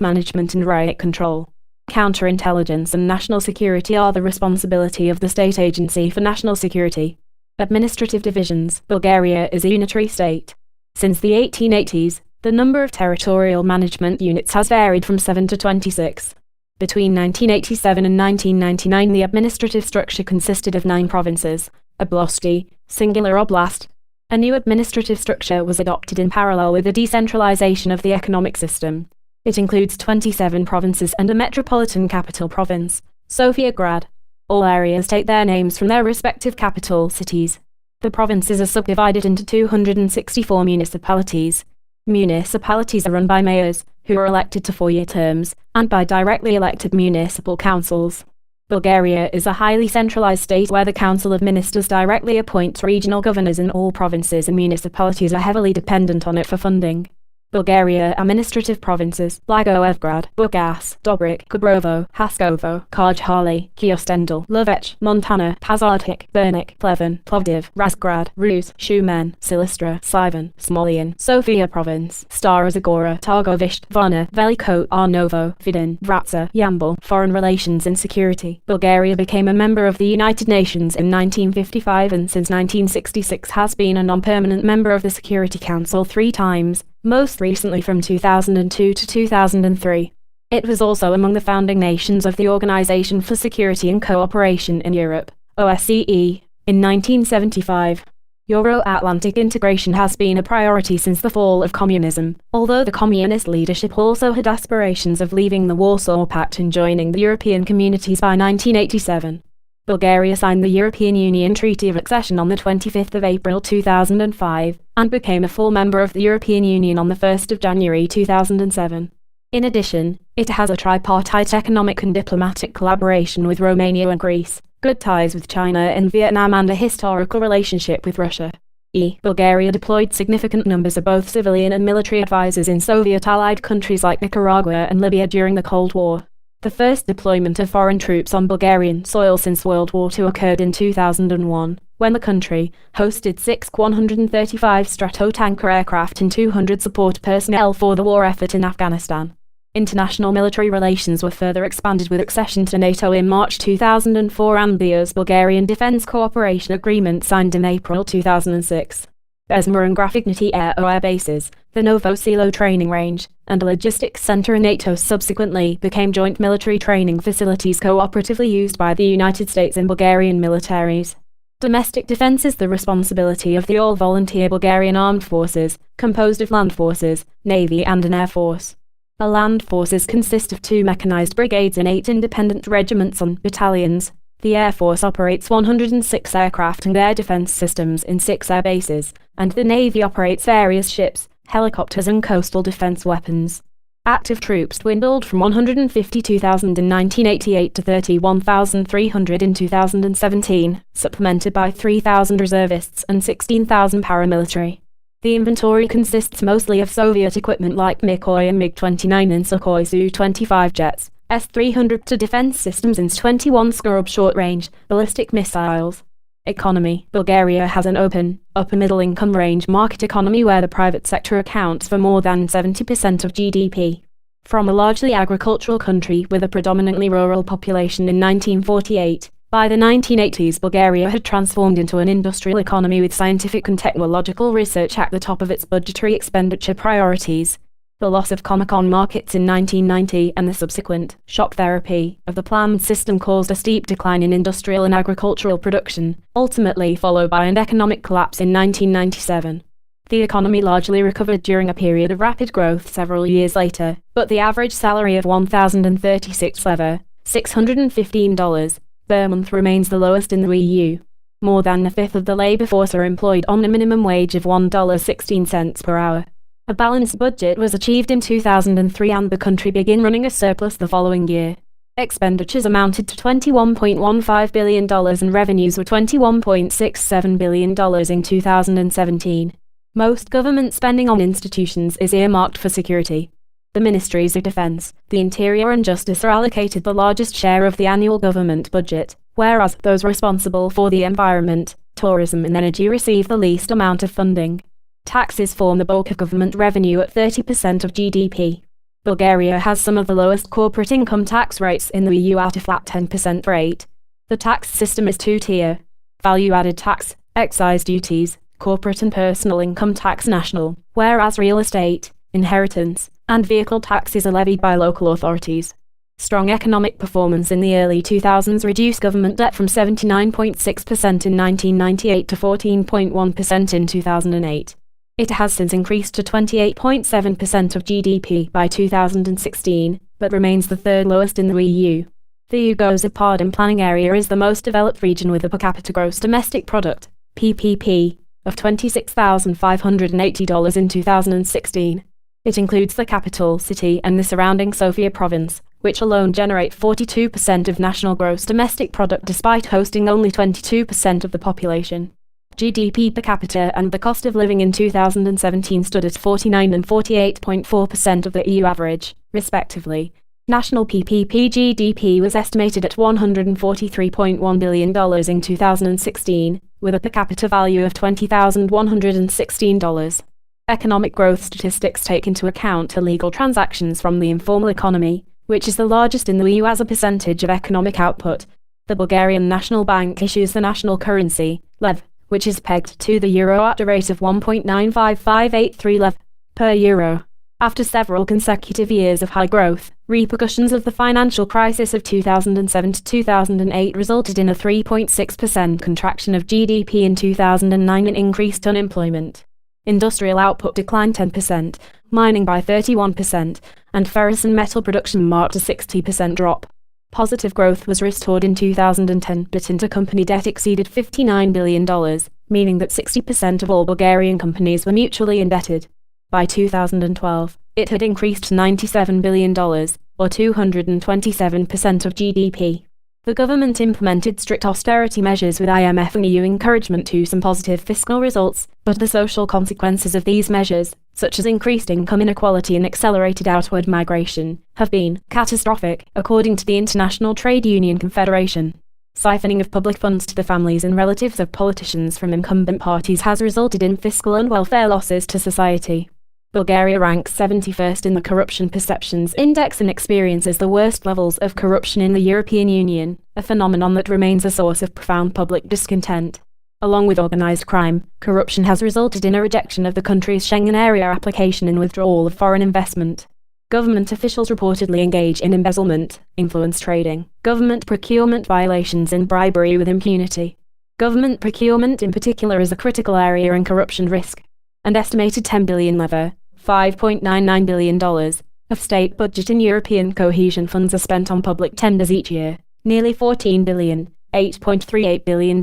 management and riot control. Counterintelligence and national security are the responsibility of the State Agency for National Security. Administrative divisions. Bulgaria is a unitary state. Since the 1880s, the number of territorial management units has varied from 7 to 26. Between 1987 and 1999, the administrative structure consisted of 9 provinces, oblasti, singular oblast. A new administrative structure was adopted in parallel with the decentralization of the economic system. It includes 27 provinces and a metropolitan capital province, Sofia-Grad. All areas take their names from their respective capital cities. The provinces are subdivided into 264 municipalities. Municipalities are run by mayors, who are elected to 4-year terms, and by directly elected municipal councils. Bulgaria is a highly centralized state where the Council of Ministers directly appoints regional governors, and all provinces and municipalities are heavily dependent on it for funding. Bulgaria administrative provinces: Blagoevgrad, Burgas, Dobrik, Gabrovo, Haskovo, Karjhali, Kyustendil, Lovech, Montana, Pazardzhik, Bernik, Pleven, Plovdiv, Razgrad, Rus, Shumen, Silistra, Sivan, Smolyan, Sofia Province, Stara Zagora, Targovishte, Varna, Veliko, Arnovo, Vidin, Vratsa, Yambol. Foreign relations and security. Bulgaria became a member of the United Nations in 1955 and since 1966 has been a non-permanent member of the Security Council 3 times, most recently from 2002 to 2003. It was also among the founding nations of the Organization for Security and Cooperation in Europe, OSCE, in 1975. Euro-Atlantic integration has been a priority since the fall of communism, although the communist leadership also had aspirations of leaving the Warsaw Pact and joining the European communities by 1987. Bulgaria signed the European Union Treaty of Accession on the 25th of April 2005, and became a full member of the European Union on the 1st of January 2007. In addition, it has a tripartite economic and diplomatic collaboration with Romania and Greece, good ties with China and Vietnam and a historical relationship with Russia. Bulgaria deployed significant numbers of both civilian and military advisors in Soviet-allied countries like Nicaragua and Libya during the Cold War. The first deployment of foreign troops on Bulgarian soil since World War II occurred in 2001, when the country hosted 6 135 Stratotanker aircraft and 200 support personnel for the war effort in Afghanistan. International military relations were further expanded with accession to NATO in March 2004 and the US-Bulgarian Defense Cooperation Agreement signed in April 2006. Besma and Grafignity Air bases, the Novo Selo training range, and a logistics center in NATO subsequently became joint military training facilities cooperatively used by the United States and Bulgarian militaries. Domestic defense is the responsibility of the all-volunteer Bulgarian Armed Forces, composed of land forces, navy and an air force. The land forces consist of 2 mechanized brigades and 8 independent regiments and battalions. The Air Force operates 106 aircraft and air defense systems in 6 air bases, and the Navy operates various ships, helicopters and coastal defense weapons. Active troops dwindled from 152,000 in 1988 to 31,300 in 2017, supplemented by 3,000 reservists and 16,000 paramilitary. The inventory consists mostly of Soviet equipment like MiG and MiG-29 and Sukhoi Su-25 jets, S-300 to defense systems and S-21 Skorub short-range, ballistic missiles. Economy: Bulgaria has an open, upper-middle income range market economy where the private sector accounts for more than 70% of GDP. From a largely agricultural country with a predominantly rural population in 1948, by the 1980s Bulgaria had transformed into an industrial economy with scientific and technological research at the top of its budgetary expenditure priorities. The loss of Comecon markets in 1990 and the subsequent shock therapy of the planned system caused a steep decline in industrial and agricultural production, ultimately followed by an economic collapse in 1997. The economy largely recovered during a period of rapid growth several years later, but the average salary of $1,036 leva, $615 per month remains the lowest in the EU. More than a fifth of the labor force are employed on a minimum wage of $1.16 per hour. A balanced budget was achieved in 2003 and the country began running a surplus the following year. Expenditures amounted to $21.15 billion and revenues were $21.67 billion in 2017. Most government spending on institutions is earmarked for security. The Ministries of Defense, the Interior and Justice are allocated the largest share of the annual government budget, whereas those responsible for the environment, tourism and energy receive the least amount of funding. Taxes form the bulk of government revenue at 30% of GDP. Bulgaria has some of the lowest corporate income tax rates in the EU at a flat 10% rate. The tax system is 2-tier. Value-added tax, excise duties, corporate and personal income tax national, whereas real estate, inheritance, and vehicle taxes are levied by local authorities. Strong economic performance in the early 2000s reduced government debt from 79.6% in 1998 to 14.1% in 2008. It has since increased to 28.7% of GDP by 2016, but remains the 3rd lowest in the EU. The Yugoslav planning area is the most developed region with a per capita gross domestic product, PPP, of $26,580 in 2016. It includes the capital city and the surrounding Sofia province, which alone generate 42% of national gross domestic product despite hosting only 22% of the population. GDP per capita and the cost of living in 2017 stood at 49 and 48.4% of the EU average, respectively. National PPP GDP was estimated at $143.1 billion in 2016, with a per capita value of $20,116. Economic growth statistics take into account illegal transactions from the informal economy, which is the largest in the EU as a percentage of economic output. The Bulgarian National Bank issues the national currency, lev, which is pegged to the euro at a rate of 1.95583 lev per euro. After several consecutive years of high growth, repercussions of the financial crisis of 2007 to 2008 resulted in a 3.6% contraction of GDP in 2009 and increased unemployment. Industrial output declined 10%, mining by 31%, and ferrous and metal production marked a 60% drop. Positive growth was restored in 2010, but intercompany debt exceeded $59 billion, meaning that 60% of all Bulgarian companies were mutually indebted. By 2012, it had increased to $97 billion, or 227% of GDP. The government implemented strict austerity measures with IMF and EU encouragement to some positive fiscal results, but the social consequences of these measures, such as increased income inequality and accelerated outward migration, have been catastrophic, according to the International Trade Union Confederation. Siphoning of public funds to the families and relatives of politicians from incumbent parties has resulted in fiscal and welfare losses to society. Bulgaria ranks 71st in the Corruption Perceptions Index and experiences the worst levels of corruption in the European Union, a phenomenon that remains a source of profound public discontent. Along with organized crime, corruption has resulted in a rejection of the country's Schengen area application and withdrawal of foreign investment. Government officials reportedly engage in embezzlement, influence trading, government procurement violations and bribery with impunity. Government procurement in particular is a critical area in corruption risk. An estimated $10 billion lever, $5.99 billion, of state budget and European cohesion funds are spent on public tenders each year. Nearly $14 billion, $8.38 billion,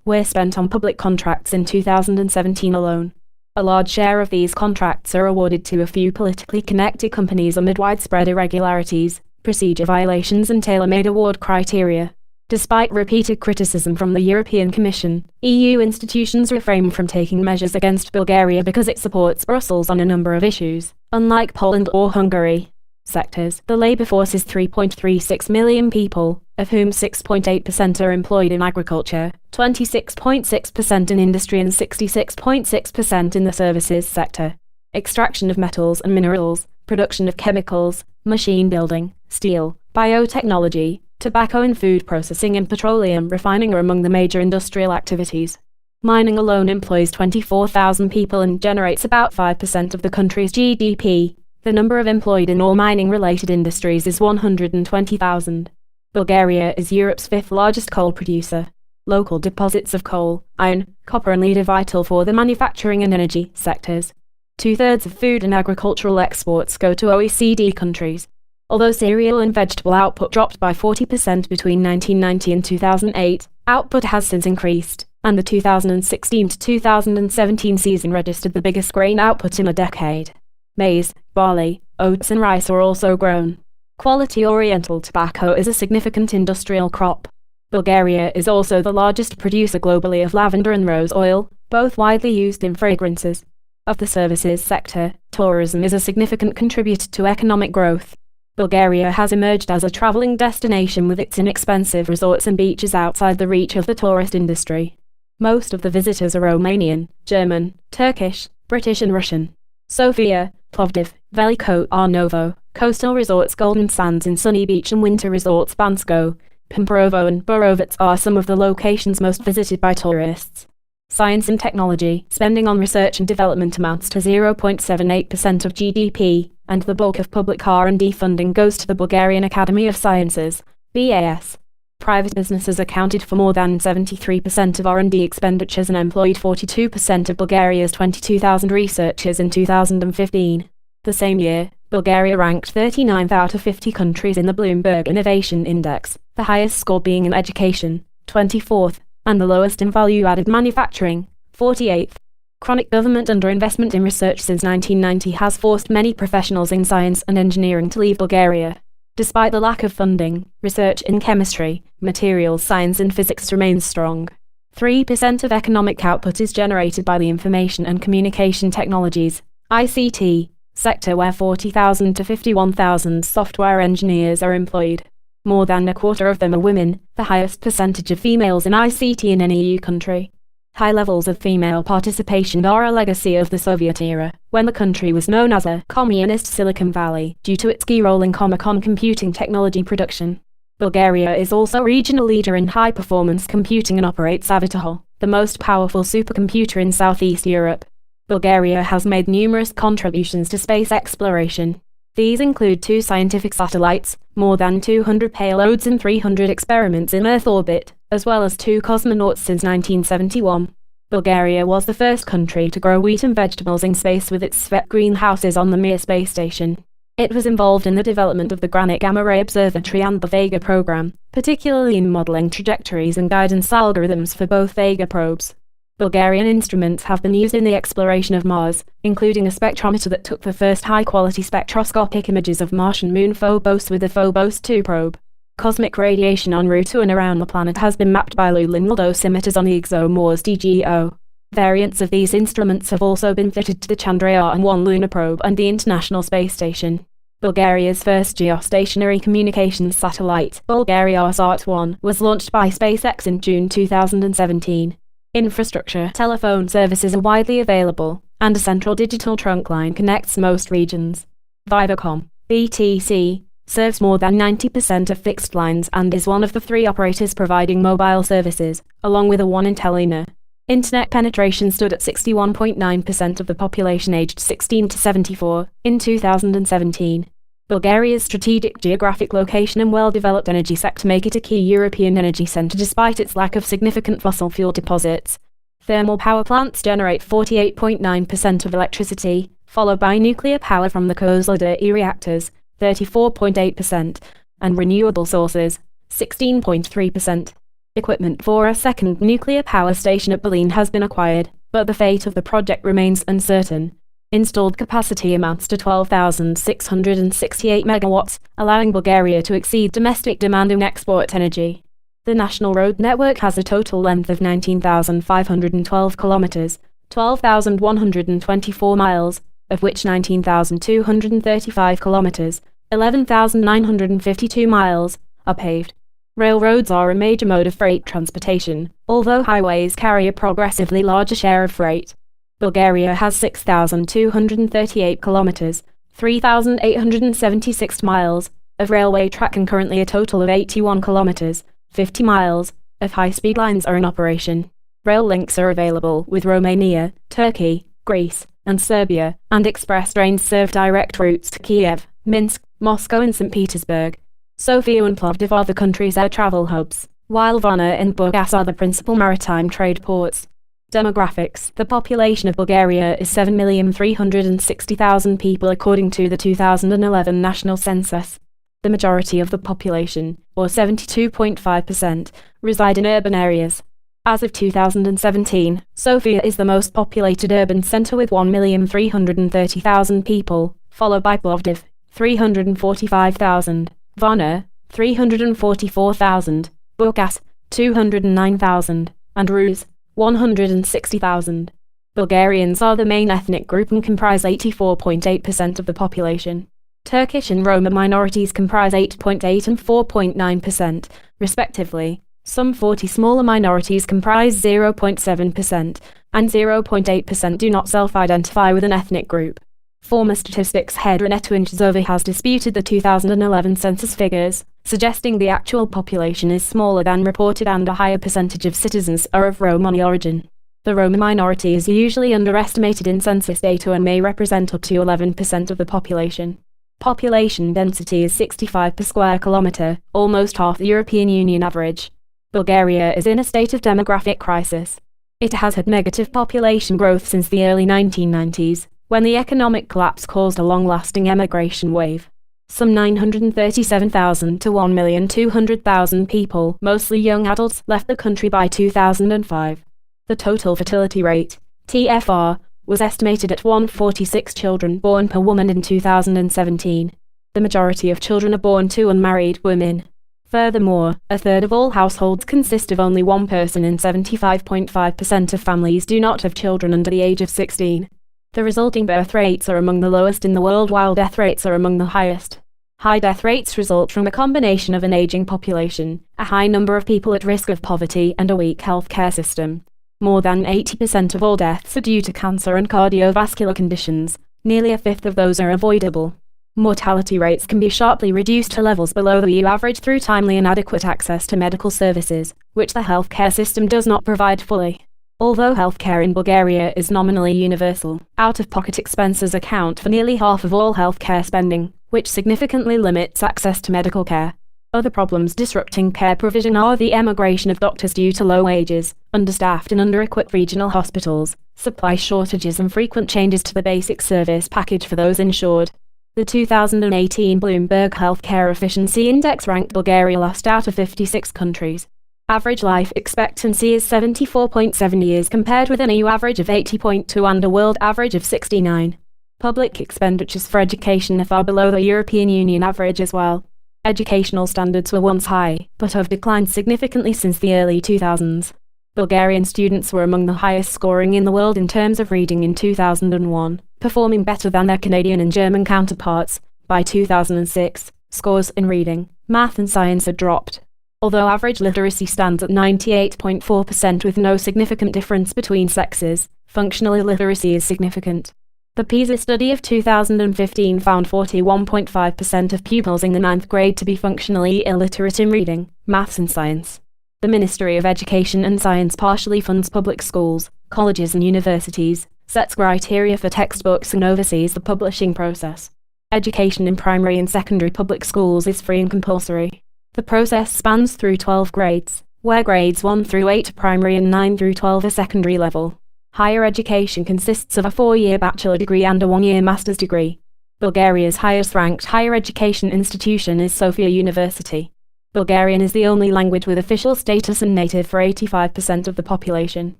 were spent on public contracts in 2017 alone. A large share of these contracts are awarded to a few politically connected companies amid widespread irregularities, procedure violations and tailor-made award criteria. Despite repeated criticism from the European Commission, EU institutions refrain from taking measures against Bulgaria because it supports Brussels on a number of issues. Unlike Poland or Hungary, sectors, the labour force is 3.36 million people, of whom 6.8% are employed in agriculture, 26.6% in industry and 66.6% in the services sector. Extraction of metals and minerals, production of chemicals, machine building, steel, biotechnology, tobacco and food processing and petroleum refining are among the major industrial activities. Mining alone employs 24,000 people and generates about 5% of the country's GDP. The number of employed in all mining-related industries is 120,000. Bulgaria is Europe's fifth largest coal producer. Local deposits of coal, iron, copper and lead are vital for the manufacturing and energy sectors. 2/3 of food and agricultural exports go to OECD countries. Although cereal and vegetable output dropped by 40% between 1990 and 2008, output has since increased, and the 2016 to 2017 season registered the biggest grain output in a decade. Maize, barley, oats and rice are also grown. Quality Oriental tobacco is a significant industrial crop. Bulgaria is also the largest producer globally of lavender and rose oil, both widely used in fragrances. Of the services sector, tourism is a significant contributor to economic growth. Bulgaria has emerged as a traveling destination with its inexpensive resorts and beaches outside the reach of the tourist industry. Most of the visitors are Romanian, German, Turkish, British and Russian. Sofia, Plovdiv, Veliko Arnovo, coastal resorts Golden Sands in Sunny Beach and winter resorts Bansko, Pimperovo and Borovets are some of the locations most visited by tourists. Science and technology, spending on research and development amounts to 0.78% of GDP, and the bulk of public R&D funding goes to the Bulgarian Academy of Sciences, BAS. Private businesses accounted for more than 73% of R&D expenditures and employed 42% of Bulgaria's 22,000 researchers in 2015. The same year, Bulgaria ranked 39th out of 50 countries in the Bloomberg Innovation Index, the highest score being in education, 24th, and the lowest in value-added manufacturing, 48th. Chronic government underinvestment in research since 1990 has forced many professionals in science and engineering to leave Bulgaria. Despite the lack of funding, research in chemistry, materials science and physics remains strong. 3% of economic output is generated by the Information and Communication Technologies (ICT) sector, where 40,000 to 51,000 software engineers are employed. More than a quarter of them are women, the highest percentage of females in ICT in any EU country. High levels of female participation are a legacy of the Soviet era, when the country was known as a communist Silicon Valley due to its key role in Comecon computing technology production. Bulgaria is also a regional leader in high-performance computing and operates Avitohol, the most powerful supercomputer in Southeast Europe. Bulgaria has made numerous contributions to space exploration. These include 2 scientific satellites, more than 200 payloads and 300 experiments in Earth orbit, as well as 2 cosmonauts since 1971. Bulgaria was the first country to grow wheat and vegetables in space with its SVET greenhouses on the Mir space station. It was involved in the development of the Granite Gamma Ray Observatory and the Vega program, particularly in modeling trajectories and guidance algorithms for both Vega probes. Bulgarian instruments have been used in the exploration of Mars, including a spectrometer that took the first high-quality spectroscopic images of Martian moon Phobos with the Phobos 2 probe. Cosmic radiation en route to and around the planet has been mapped by Lulin dosimeters on the ExoMars DGO. Variants of these instruments have also been fitted to the Chandrayaan-1 lunar probe and the International Space Station. Bulgaria's first geostationary communications satellite, Bulgariasat-1, was launched by SpaceX in June 2017. Infrastructure telephone services are widely available, and a central digital trunk line connects most regions. Vibercom, BTC, serves more than 90% of fixed lines and is one of the 3 operators providing mobile services, along with a1 in Telenor. Internet penetration stood at 61.9% of the population aged 16 to 74 in 2017. Bulgaria's strategic geographic location and well-developed energy sector make it a key European energy center despite its lack of significant fossil fuel deposits. Thermal power plants generate 48.9% of electricity, followed by nuclear power from the Kozloduy reactors, 34.8%, and renewable sources, 16.3%. Equipment for a second nuclear power station at Belene has been acquired, but the fate of the project remains uncertain. Installed capacity amounts to 12,668 megawatts, allowing Bulgaria to exceed domestic demand in export energy. The national road network has a total length of 19,512 kilometers, 12,124 miles, of which 19,235 kilometers, 11,952 miles, are paved. Railroads are a major mode of freight transportation, although highways carry a progressively larger share of freight. Bulgaria has 6,238 kilometers, 3,876 miles, of railway track and currently a total of 81 kilometers, 50 miles, of high-speed lines are in operation. Rail links are available with Romania, Turkey, Greece, and Serbia, and express trains serve direct routes to Kiev, Minsk, Moscow and St. Petersburg. Sofia and Plovdiv are the country's air travel hubs, while Varna and Burgas are the principal maritime trade ports. Demographics. The population of Bulgaria is 7,360,000 people according to the 2011 national census. The majority of the population, or 72.5%, reside in urban areas. As of 2017, Sofia is the most populated urban centre with 1,330,000 people, followed by Plovdiv, 345,000, Varna, 344,000, Burgas, 209,000, and Rus, 160,000. Bulgarians are the main ethnic group and comprise 84.8% of the population. Turkish and Roma minorities comprise 8.8 and 4.9%, respectively. Some 40 smaller minorities comprise 0.7%, and 0.8% do not self-identify with an ethnic group. Former statistics head Renat Tunchzova has disputed the 2011 census figures, suggesting the actual population is smaller than reported and a higher percentage of citizens are of Romani origin. The Roma minority is usually underestimated in census data and may represent up to 11% of the population. Population density is 65 per square kilometre, almost half the European Union average. Bulgaria is in a state of demographic crisis. It has had negative population growth since the early 1990s, when the economic collapse caused a long-lasting emigration wave. Some 937,000 to 1,200,000 people, mostly young adults, left the country by 2005. The total fertility rate, TFR, was estimated at 146 children born per woman in 2017. The majority of children are born to unmarried women. Furthermore, a third of all households consist of only one person and 75.5% of families do not have children under the age of 16. The resulting birth rates are among the lowest in the world while death rates are among the highest. High death rates result from a combination of an aging population, a high number of people at risk of poverty, and a weak healthcare system. More than 80% of all deaths are due to cancer and cardiovascular conditions. Nearly a fifth of those are avoidable. Mortality rates can be sharply reduced to levels below the EU average through timely and adequate access to medical services, which the healthcare system does not provide fully. Although healthcare in Bulgaria is nominally universal, out-of-pocket expenses account for nearly half of all healthcare spending, which significantly limits access to medical care. Other problems disrupting care provision are the emigration of doctors due to low wages, understaffed and under-equipped regional hospitals, supply shortages and frequent changes to the basic service package for those insured. The 2018 Bloomberg Healthcare Efficiency Index ranked Bulgaria last out of 56 countries. Average life expectancy is 74.7 years compared with an EU average of 80.2 and a world average of 69. Public expenditures for education are far below the European Union average as well. Educational standards were once high, but have declined significantly since the early 2000s. Bulgarian students were among the highest scoring in the world in terms of reading in 2001, performing better than their Canadian and German counterparts. By 2006, scores in reading, math and science had dropped. Although average literacy stands at 98.4% with no significant difference between sexes, functional illiteracy is significant. The PISA study of 2015 found 41.5% of pupils in the 9th grade to be functionally illiterate in reading, maths and science. The Ministry of Education and Science partially funds public schools, colleges and universities, sets criteria for textbooks and oversees the publishing process. Education in primary and secondary public schools is free and compulsory. The process spans through 12 grades, where grades 1 through 8 are primary and 9 through 12 are secondary level. Higher education consists of a 4-year bachelor degree and a 1-year master's degree. Bulgaria's highest-ranked higher education institution is Sofia University. Bulgarian is the only language with official status and native for 85% of the population.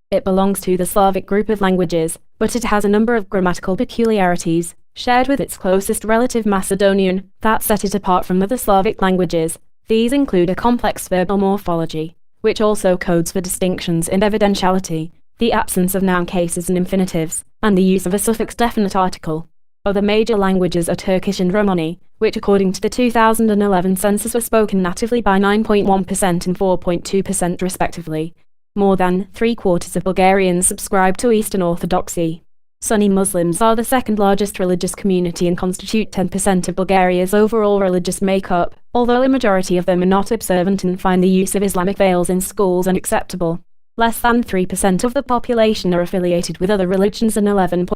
It belongs to the Slavic group of languages, but it has a number of grammatical peculiarities, shared with its closest relative Macedonian, that set it apart from other Slavic languages. These include a complex verbal morphology, which also codes for distinctions in evidentiality, the absence of noun cases and infinitives, and the use of a suffix definite article. Other major languages are Turkish and Romani, which according to the 2011 census were spoken natively by 9.1% and 4.2% respectively. More than 3/4 of Bulgarians subscribe to Eastern Orthodoxy. Sunni Muslims are the second largest religious community and constitute 10% of Bulgaria's overall religious makeup, although a majority of them are not observant and find the use of Islamic veils in schools unacceptable. Less than 3% of the population are affiliated with other religions and 11